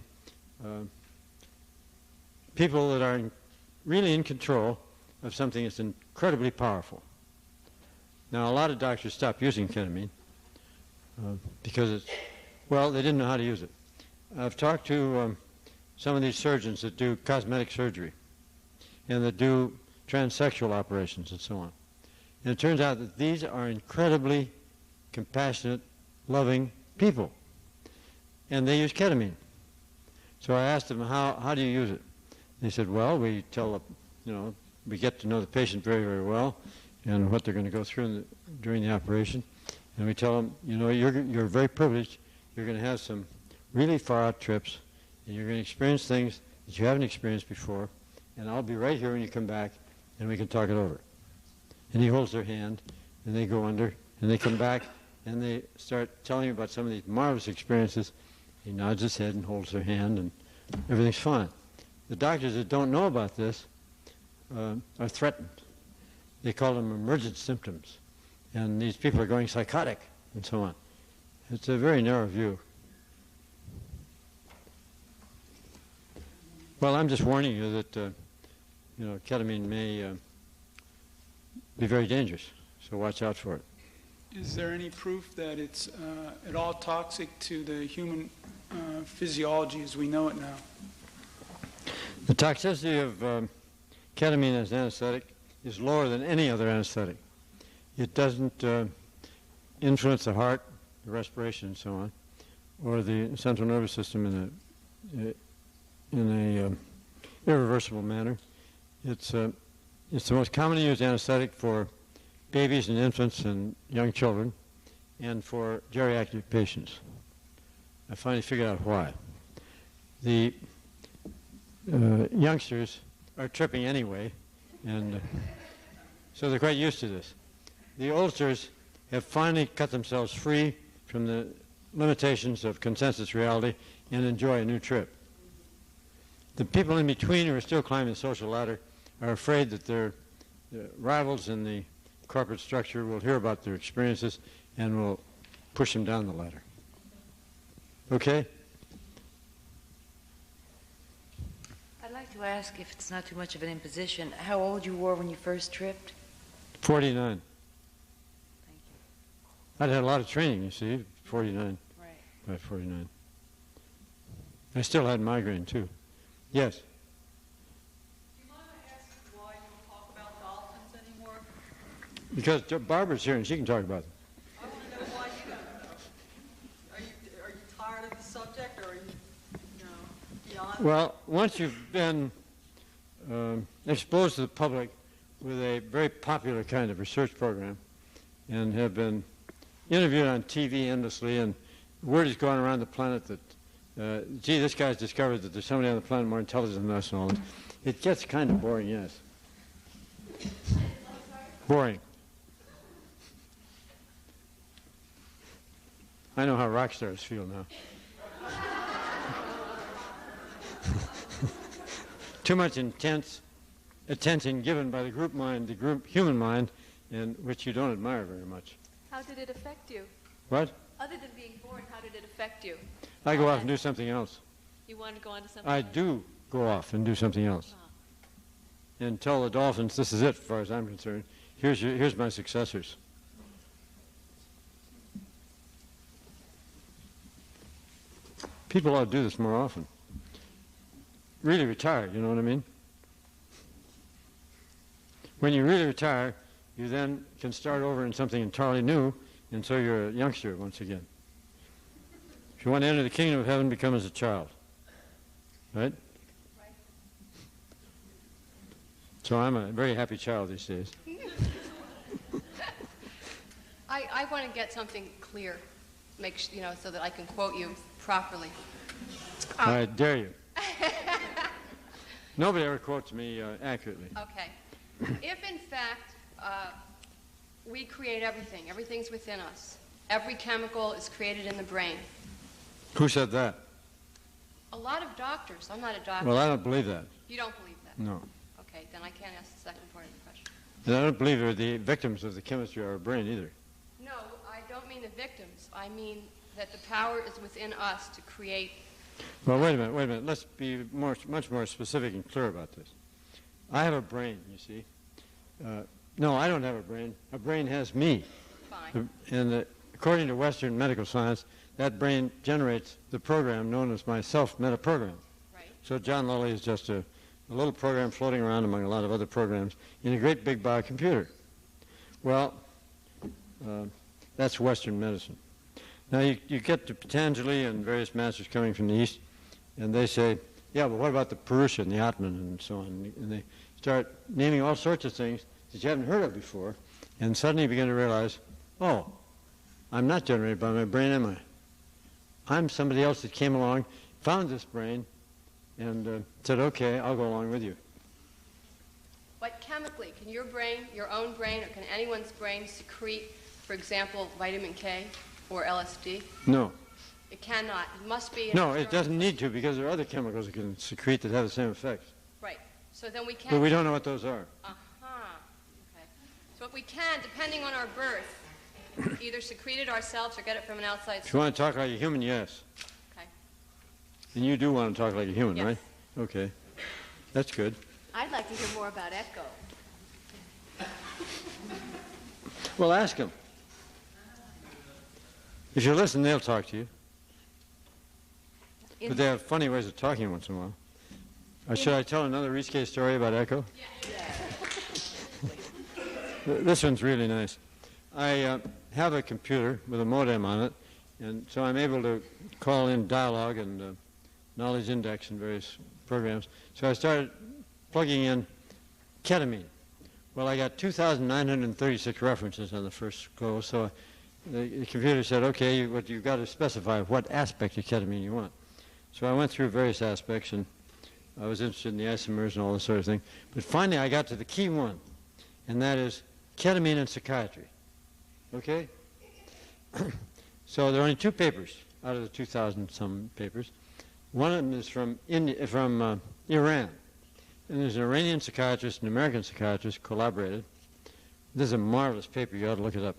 people that are really in control of something that's incredibly powerful. Now, a lot of doctors stopped using ketamine because it's, well, they didn't know how to use it. I've talked to some of these surgeons that do cosmetic surgery and that do transsexual operations and so on. And it turns out that these are incredibly compassionate, loving people. And they use ketamine. So I asked them, how do you use it? They said, well, we tell, we get to know the patient very, very well and what they're going to go through during the operation. And we tell them, you're very privileged. You're going to have some really far-out trips, and you're going to experience things that you haven't experienced before. And I'll be right here when you come back, and we can talk it over. And he holds their hand, and they go under, and they come back, and they start telling me about some of these marvelous experiences. He nods his head and holds their hand, and everything's fine. The doctors that don't know about this are threatened. They call them emergent symptoms. And these people are going psychotic and so on. It's a very narrow view. Well, I'm just warning you that ketamine may be very dangerous, so watch out for it. Is there any proof that it's at all toxic to the human physiology as we know it now? The toxicity of ketamine as anesthetic is lower than any other anesthetic. It doesn't influence the heart, the respiration, and so on, or the central nervous system in a irreversible manner. It's the most commonly used anesthetic for babies and infants and young children, and for geriatric patients. I finally figured out why. The youngsters are tripping anyway, and so they're quite used to this. The oldsters have finally cut themselves free from the limitations of consensus reality and enjoy a new trip. The people in between who are still climbing the social ladder are afraid that their rivals in the corporate structure will hear about their experiences and will push them down the ladder. Okay? I'd like to ask, if it's not too much of an imposition, how old you were when you first tripped? 49. Thank you. I'd had a lot of training, you see, 49. Right. By 49. I still had migraine, too. Yes? Do you mind if I ask why you don't talk about dolphins anymore? Because Barbara's here and she can talk about them. I want to know why you don't. Are you tired of the subject, or are you beyond? Well, once you've been exposed to the public with a very popular kind of research program and have been interviewed on TV endlessly, and word has gone around the planet that, gee, this guy's discovered that there's somebody on the planet more intelligent than us and all this. It gets kind of boring, yes. Boring. I know how rock stars feel now. Too much intense attention given by the group mind, the group human mind, and which you don't admire very much. How did it affect you? What? Other than being born, how did it affect you? I go off and do something else. You wanted to go on to something I else? do go off and do something else. And tell the dolphins, this is it, as far as I'm concerned. Here's my successors. People ought to do this more often. Really retire, you know what I mean? When you really retire, you then can start over in something entirely new, and so you're a youngster once again. If you want to enter the kingdom of heaven, become as a child. Right? So I'm a very happy child these days. I want to get something clear, so that I can quote you properly. I dare you. Nobody ever quotes me accurately. Okay. If, in fact, we create everything, everything's within us, every chemical is created in the brain. Who said that? A lot of doctors. I'm not a doctor. Well, I don't believe that. You don't believe that? No. Okay, then I can't ask the second part of the question. And I don't believe they're the victims of the chemistry of our brain either. No, I don't mean the victims. I mean that the power is within us to create. Well, wait a minute. Let's be much more specific and clear about this. I have a brain, you see. No, I don't have a brain. A brain has me. Fine. And according to Western medical science, that brain generates the program known as my self-meta program. Right. So John Lilly is just a little program floating around among a lot of other programs in a great big biocomputer. Well, that's Western medicine. Now you get to Patanjali and various masters coming from the East, and they say, yeah, but what about the Purusha and the Atman and so on? And they start naming all sorts of things that you haven't heard of before, and suddenly you begin to realize, oh, I'm not generated by my brain, am I? I'm somebody else that came along, found this brain, and said, okay, I'll go along with you. But chemically, can your brain, your own brain, or can anyone's brain secrete, for example, vitamin K or LSD? No. It cannot. It must be. No, it doesn't need to, because there are other chemicals it can secrete that have the same effects. Right. So then we can't. But we don't know what those are. Okay. So if we can, depending on our birth, either secrete it ourselves or get it from an outside source. If you want to talk like a human, yes. Okay. And you do want to talk like a human, Yes. right? Okay. That's good. I'd like to hear more about Echo. Well, ask them. If you listen, they'll talk to you. But they have funny ways of talking once in a while. Should I tell another Rizke story about Echo? This one's really nice. I have a computer with a modem on it, and so I'm able to call in dialogue and knowledge index and various programs. So I started plugging in ketamine. Well, I got 2,936 references on the first go, so the computer said, okay, you've got to specify what aspect of ketamine you want. So I went through various aspects, and I was interested in the isomers and all this sort of thing. But finally, I got to the key one, and that is ketamine and psychiatry. Okay? So there are only 2 papers out of the 2,000-some papers. One of them is from Iran. And there's an Iranian psychiatrist and an American psychiatrist collaborated. This is a marvelous paper. You ought to look it up.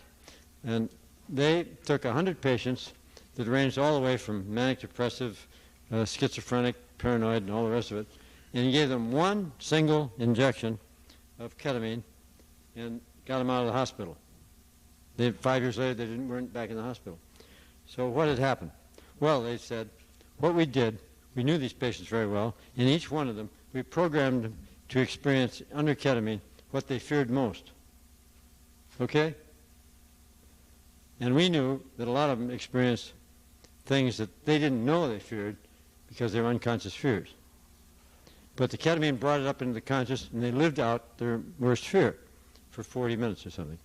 And they took 100 patients that ranged all the way from manic depressive, schizophrenic, paranoid, and all the rest of it, and gave them one single injection of ketamine and got them out of the hospital. 5 years later, they weren't back in the hospital. So what had happened? Well, they said, what we did, we knew these patients very well, and each one of them, we programmed them to experience under ketamine what they feared most. Okay? And we knew that a lot of them experienced things that they didn't know they feared because they were unconscious fears. But the ketamine brought it up into the conscious, and they lived out their worst fear for 40 minutes or something.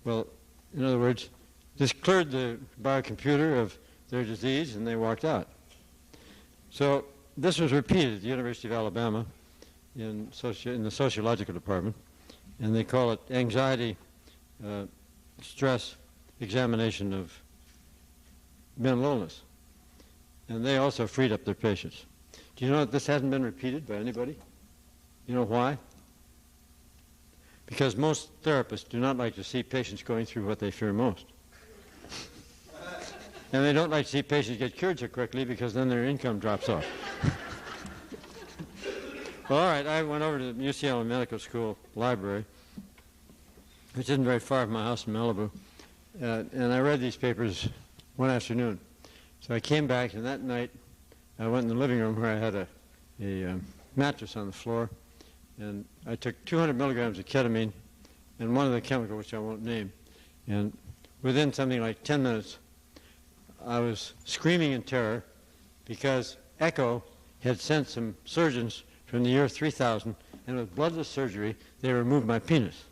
Well, in other words, this cleared the biocomputer of their disease, and they walked out. So this was repeated at the University of Alabama in the sociological department, and they call it anxiety stress examination of mental illness. And they also freed up their patients. Do you know that this hasn't been repeated by anybody? You know why? Because most therapists do not like to see patients going through what they fear most. And they don't like to see patients get cured so quickly because then their income drops off. Well, all right, I went over to the UCLA Medical School library, which isn't very far from my house in Malibu, and I read these papers one afternoon. So I came back, and that night I went in the living room where I had a mattress on the floor, and I took 200 milligrams of ketamine and one of the chemical, which I won't name, and within something like 10 minutes, I was screaming in terror because Echo had sent some surgeons from the year 3000, and with bloodless surgery, they removed my penis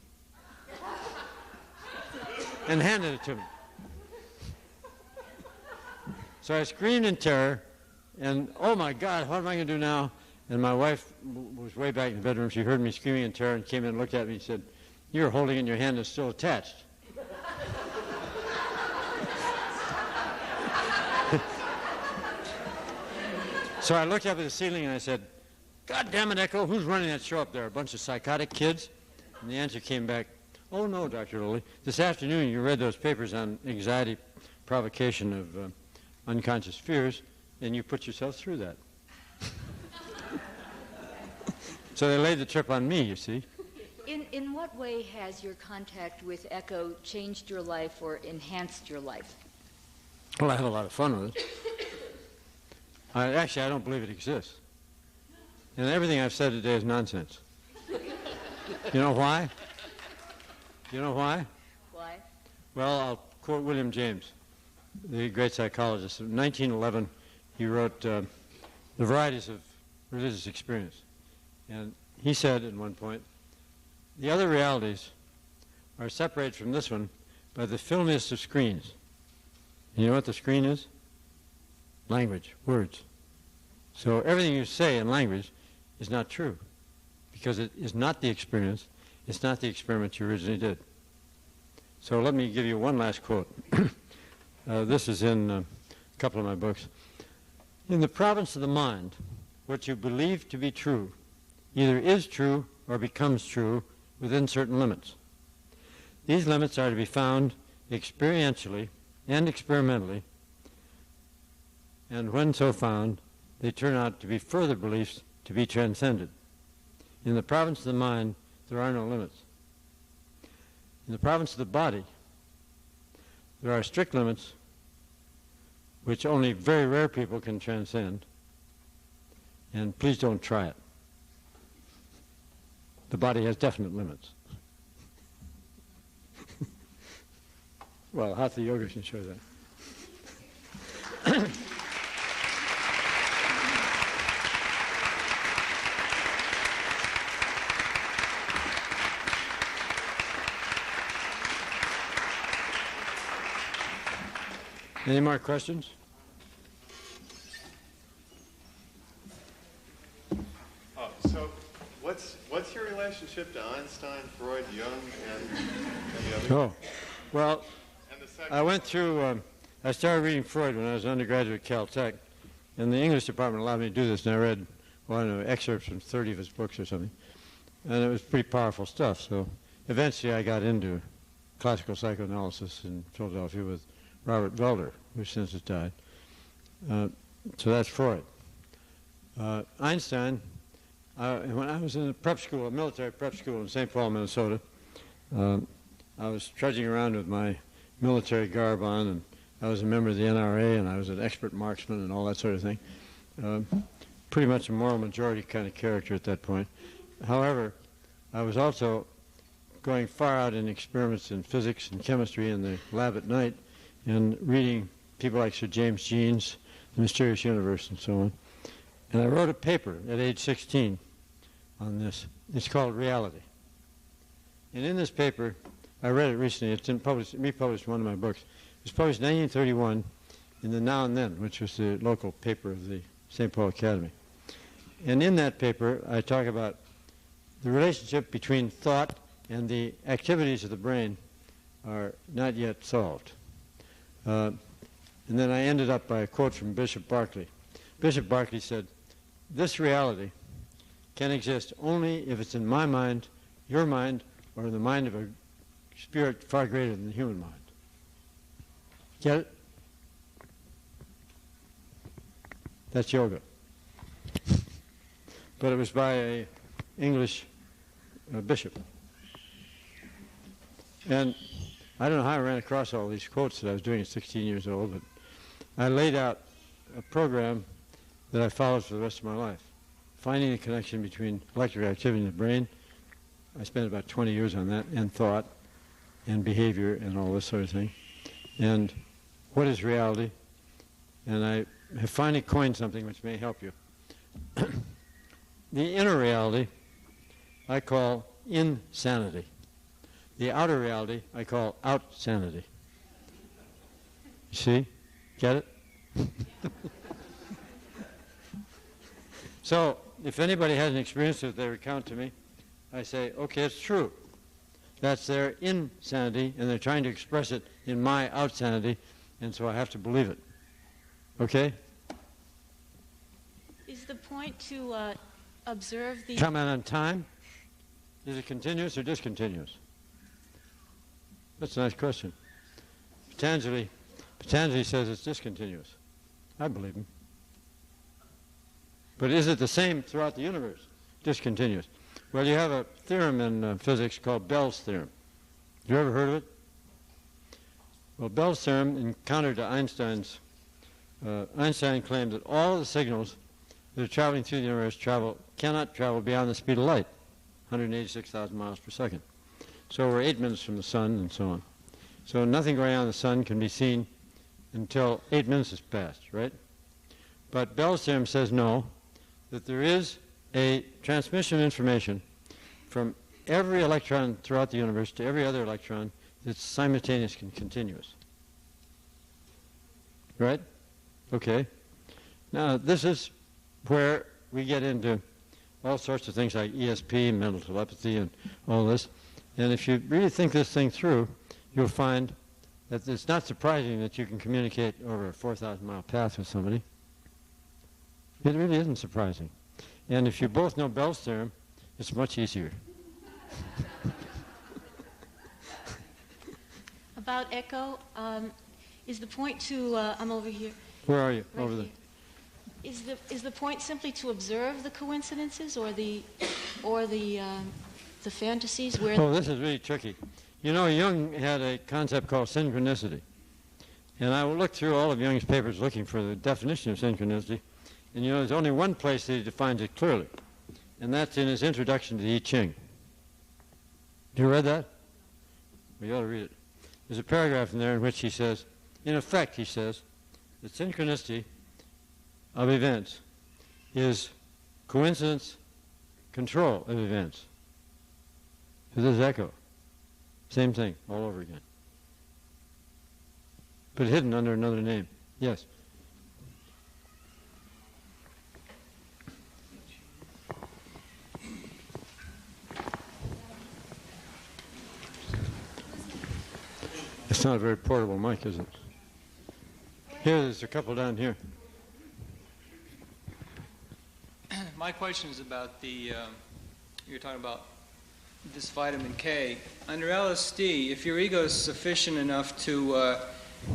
and handed it to me. So I screamed in terror, and oh my God, what am I going to do now? And my wife was way back in the bedroom. She heard me screaming in terror and came in and looked at me and said, "You're holding it in your hand, it's still attached." So I looked up at the ceiling and I said, "God damn it, Echo, who's running that show up there? A bunch of psychotic kids?" And the answer came back, "Oh no, Dr. Lilly. This afternoon you read those papers on anxiety provocation of unconscious fears, and you put yourself through that." So they laid the trip on me, you see. In what way has your contact with Echo changed your life or enhanced your life? Well, I have a lot of fun with it. Actually, I don't believe it exists. And everything I've said today is nonsense. You know why? You know why? Why? Well, I'll quote William James, the great psychologist. In 1911, he wrote The Varieties of Religious Experience. And he said at one point, "The other realities are separated from this one by the filmiest of screens." And you know what the screen is? Language, words. So everything you say in language is not true because it is not the experience, it's not the experiment you originally did. So let me give you one last quote. This is in a couple of my books. In the province of the mind, what you believe to be true either is true or becomes true within certain limits. These limits are to be found experientially and experimentally, and when so found, they turn out to be further beliefs to be transcended. In the province of the mind, there are no limits. In the province of the body, there are strict limits which only very rare people can transcend, and please don't try it. The body has definite limits. Well, Hatha Yoga can show that. Any more questions? Oh, so what's your relationship to Einstein, Freud, Jung, and the other? Oh, well, I went through, I started reading Freud when I was an undergraduate at Caltech, and the English department allowed me to do this, and I read, well, I don't know, excerpts from 30 of his books or something, and it was pretty powerful stuff. So eventually I got into classical psychoanalysis in Philadelphia with Robert Velder, who since has died. So that's Freud. Einstein, when I was in a prep school, a military prep school in St. Paul, Minnesota, I was trudging around with my military garb on, and I was a member of the NRA, and I was an expert marksman and all that sort of thing. Pretty much a moral majority kind of character at that point. However, I was also going far out in experiments in physics and chemistry in the lab at night, and reading people like Sir James Jeans, The Mysterious Universe, and so on. And I wrote a paper at age 16 on this. It's called Reality. And in this paper, I read it recently, it's republished in one of my books. It was published in 1931 in the Now and Then, which was the local paper of the St. Paul Academy. And in that paper, I talk about the relationship between thought and the activities of the brain are not yet solved. And then I ended up by a quote from Bishop Berkeley. Bishop Berkeley said, "This reality can exist only if it's in my mind, your mind, or in the mind of a spirit far greater than the human mind." Get it? That's yoga. But it was by an English bishop. And I don't know how I ran across all these quotes that I was doing at 16 years old, but I laid out a program that I followed for the rest of my life, finding the connection between electrical activity in the brain. I spent about 20 years on that, and thought, and behavior, and all this sort of thing. And what is reality? And I have finally coined something which may help you. The inner reality I call insanity. The outer reality I call outsanity. You see? Get it? So, if anybody has an experience that they recount to me, I say, okay, it's true. That's their insanity, and they're trying to express it in my outsanity, and so I have to believe it. Okay? Is the point to observe the... Comment on time? Is it continuous or discontinuous? That's a nice question. Patanjali says it's discontinuous. I believe him. But is it the same throughout the universe? Discontinuous. Well, you have a theorem in physics called Bell's theorem. You ever heard of it? Well, Bell's theorem, in counter to Einstein's, Einstein claimed that all the signals that are traveling through the universe cannot travel beyond the speed of light, 186,000 miles per second. So we're 8 minutes from the sun, and so on. So nothing going on in the sun can be seen until 8 minutes has passed, right? But Bell's theorem says no, that there is a transmission of information from every electron throughout the universe to every other electron that's simultaneous and continuous. Right? Okay. Now, this is where we get into all sorts of things like ESP, mental telepathy, and all this. And if you really think this thing through, you'll find that it's not surprising that you can communicate over a 4,000-mile path with somebody. It really isn't surprising. And if you both know Bell's theorem, it's much easier. About echo, is the point to, I'm over here. Where are you? Right Over there. here. Is the point simply to observe the coincidences or the fantasies where? Oh, this is really tricky. You know, Jung had a concept called synchronicity. And I looked through all of Jung's papers looking for the definition of synchronicity. And you know, there's only one place that he defines it clearly. And that's in his introduction to the I Ching. You read that? Well, you ought to read it. There's a paragraph in there in which he says, in effect, he says, the synchronicity of events is coincidence control of events. So there's echo. Same thing, all over again. But hidden under another name. Yes? It's not a very portable mic, is it? Here, there's a couple down here. My question is about the, you're talking about this vitamin K. Under LSD, if your ego is sufficient enough to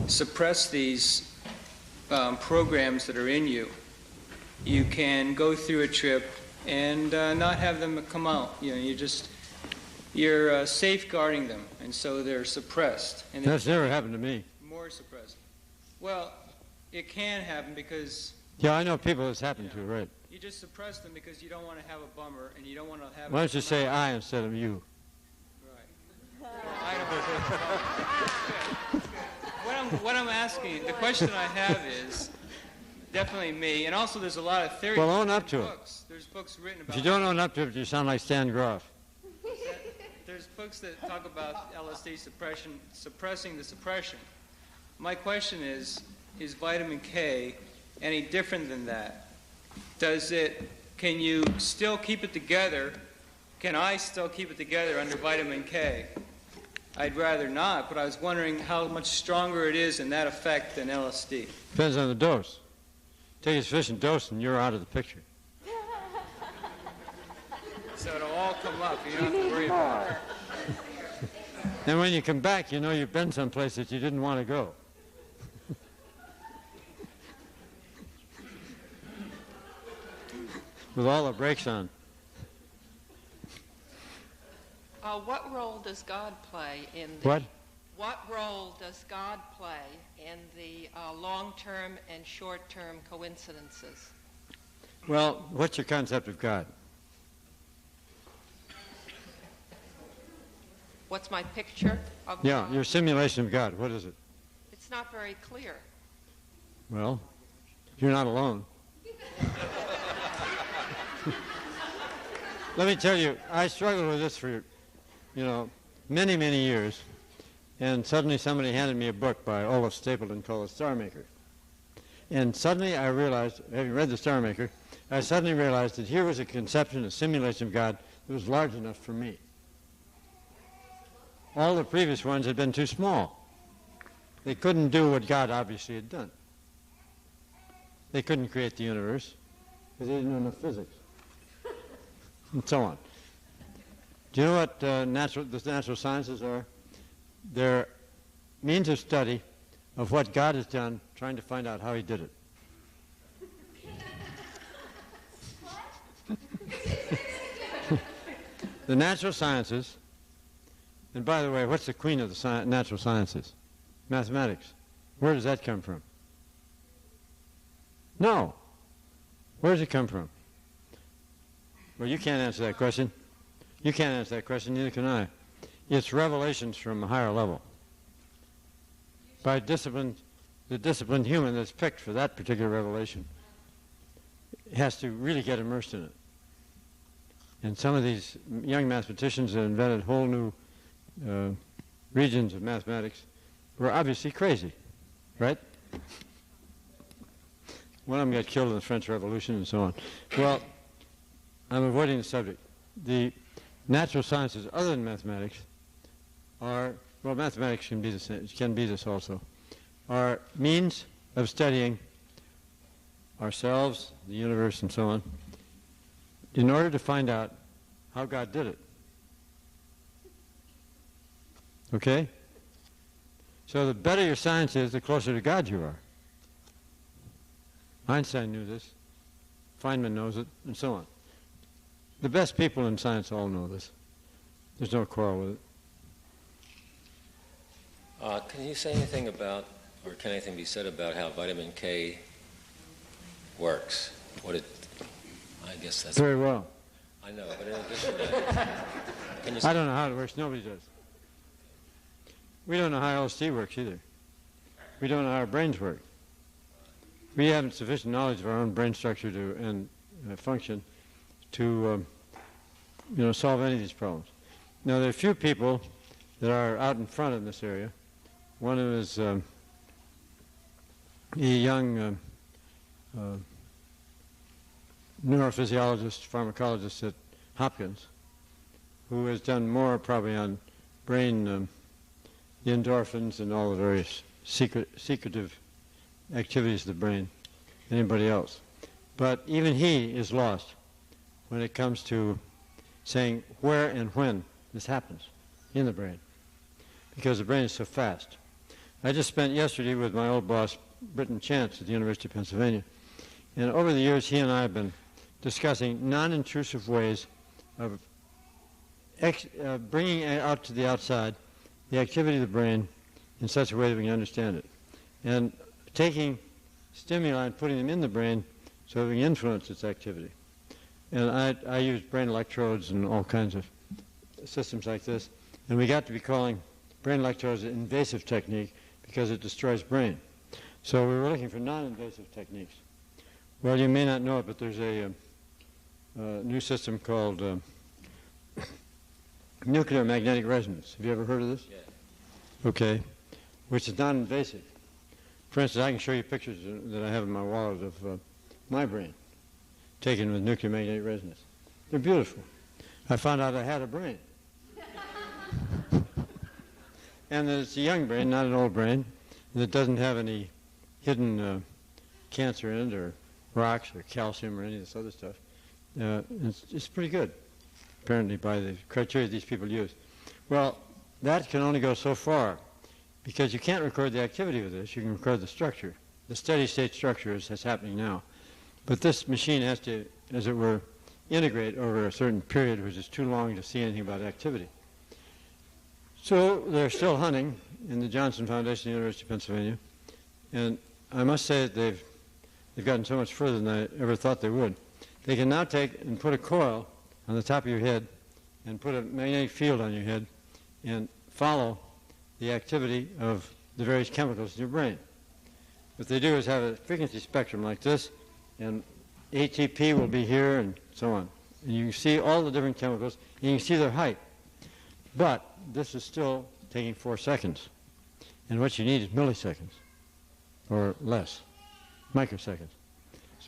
suppress these programs that are in you, you can go through a trip and not have them come out. You know, you're safeguarding them, and so they're suppressed. And That's never happened to me. More suppressed. Well, it can happen because... Yeah, I know people it's happened to, right. You just suppress them because you don't want to have a bummer, and you don't want to have... Why don't you say I instead of you? Right. What I'm asking, the question I have is, definitely me, and also there's a lot of theories. Well, own up to it. There's books written about... If you don't own up to it, you sound like Stan Groff. There's books that talk about LSD suppressing the suppression. My question is vitamin K any different than that? Can you still keep it together? Can I still keep it together under vitamin K? I'd rather not, but I was wondering how much stronger it is in that effect than LSD. Depends on the dose. Take a sufficient dose and you're out of the picture. So it'll all come up. You don't have to worry about it. And when you come back, you know you've been someplace that you didn't want to go. With all the brakes on. What role does God play in the... What? What role does God play in the long-term and short-term coincidences? Well, what's your concept of God? What's my picture of Yeah, God? your simulation of God. What is it? It's not very clear. Well, you're not alone. Let me tell you, I struggled with this for, many, many years. And suddenly somebody handed me a book by Olaf Stapleton called The Star Maker. And suddenly I realized, having read The Star Maker, I suddenly realized that here was a conception, a simulation of God that was large enough for me. All the previous ones had been too small. They couldn't do what God obviously had done. They couldn't create the universe because they didn't know enough physics. And so on. Do you know what the natural sciences are? They're means of study of what God has done, trying to find out how he did it. The natural sciences, and by the way, what's the queen of the natural sciences? Mathematics. Where does that come from? No. Where does it come from? Well, you can't answer that question. You can't answer that question, neither can I. It's revelations from a higher level. By the disciplined human that's picked for that particular revelation has to really get immersed in it. And some of these young mathematicians that invented whole new regions of mathematics were obviously crazy, right? One of them got killed in the French Revolution and so on. Well, I'm avoiding the subject. The natural sciences other than mathematics are well, mathematics can be the same, can be this also, are means of studying ourselves, the universe, and so on, in order to find out how God did it. Okay? So the better your science is, the closer to God you are. Einstein knew this. Feynman knows it, and so on. The best people in science all know this. There's no quarrel with it. Can you say anything about, or can anything be said about how vitamin K works? I guess that's... Very well. I know, but in addition to that, can you say... I don't know how it works. Nobody does. We don't know how LSD works either. We don't know how our brains work. We haven't sufficient knowledge of our own brain structure and function to solve any of these problems. Now, there are a few people that are out in front in this area. One of them is a young neurophysiologist, pharmacologist at Hopkins, who has done more probably on brain, the endorphins and all the various secretive activities of the brain than anybody else. But even he is lost when it comes to saying where and when this happens in the brain, because the brain is so fast. I just spent yesterday with my old boss, Britton Chance, at the University of Pennsylvania, and over the years he and I have been discussing non-intrusive ways of bringing out to the outside the activity of the brain in such a way that we can understand it, and taking stimuli and putting them in the brain so that we can influence its activity. And I use brain electrodes and all kinds of systems like this, and we got to be calling brain electrodes an invasive technique because it destroys brain. So we were looking for non-invasive techniques. Well, you may not know it, but there's a new system called nuclear magnetic resonance. Have you ever heard of this? Yeah. Okay. Which is non-invasive. For instance, I can show you pictures that I have in my wallet of my brain taken with nuclear magnetic resonance. They're beautiful. I found out I had a brain. And that it's a young brain, not an old brain, and it doesn't have any hidden cancer in it, or rocks, or calcium, or any of this other stuff. It's pretty good, apparently, by the criteria these people use. Well, that can only go so far, because you can't record the activity with this. You can record the structure, the steady-state structure as it's happening now. But this machine has to, as it were, integrate over a certain period, which is too long to see anything about activity. So they're still hunting in the Johnson Foundation at the University of Pennsylvania, and I must say that they've gotten so much further than I ever thought they would. They can now take and put a coil on the top of your head and put a magnetic field on your head and follow the activity of the various chemicals in your brain. What they do is have a frequency spectrum like this, and ATP will be here and so on. And you can see all the different chemicals, and you can see their height. But this is still taking 4 seconds. And what you need is milliseconds, or less, microseconds.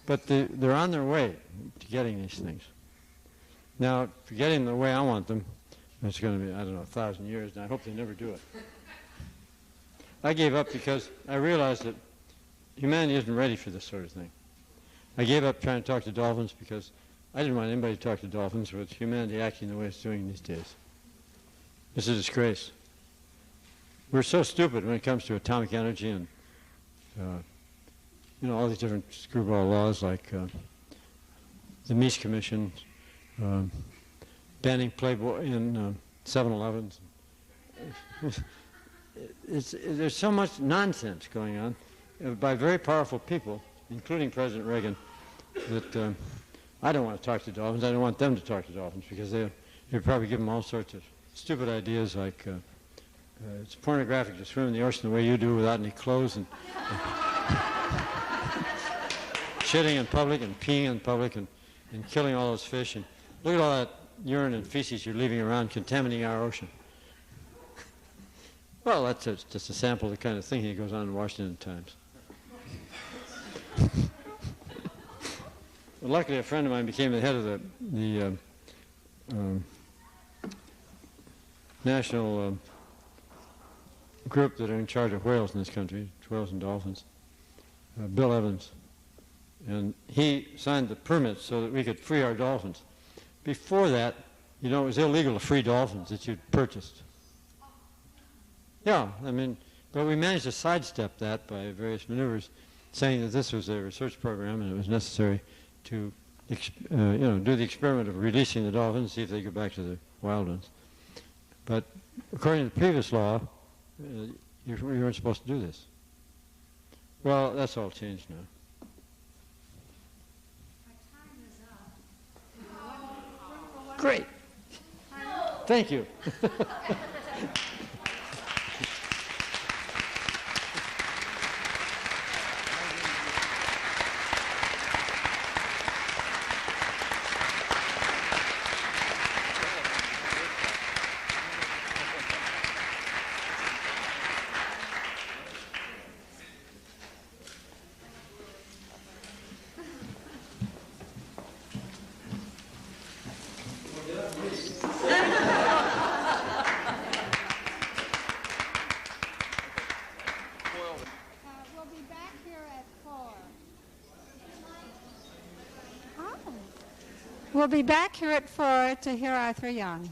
But they're on their way to getting these things. Now, for getting the way I want them, it's going to be, I don't know, 1,000 years, and I hope they never do it. I gave up because I realized that humanity isn't ready for this sort of thing. I gave up trying to talk to dolphins because I didn't want anybody to talk to dolphins with humanity acting the way it's doing these days. It's a disgrace. We're so stupid when it comes to atomic energy and all these different screwball laws like the Mies Commission, banning Playboy in 7-Elevens. There's so much nonsense going on by very powerful people, including President Reagan, that I don't want to talk to dolphins. I don't want them to talk to dolphins because they'll probably give them all sorts of stupid ideas like it's pornographic to swim in the ocean the way you do without any clothes and shitting in public and peeing in public and killing all those fish. And look at all that urine and feces you're leaving around contaminating our ocean. Well, that's just a sample of the kind of thing that goes on in Washington Times. Well, luckily, a friend of mine became the head of the National group that are in charge of whales in this country, whales and dolphins, Bill Evans. And he signed the permits so that we could free our dolphins. Before that, you know, it was illegal to free dolphins that you'd purchased. Yeah, I mean, but we managed to sidestep that by various maneuvers, saying that this was a research program and it was necessary to, do the experiment of releasing the dolphins, see if they go back to the wild ones. But according to the previous law, you weren't supposed to do this. Well, that's all changed now. Great. Thank you. We'll be back here at 4 to hear Arthur Young.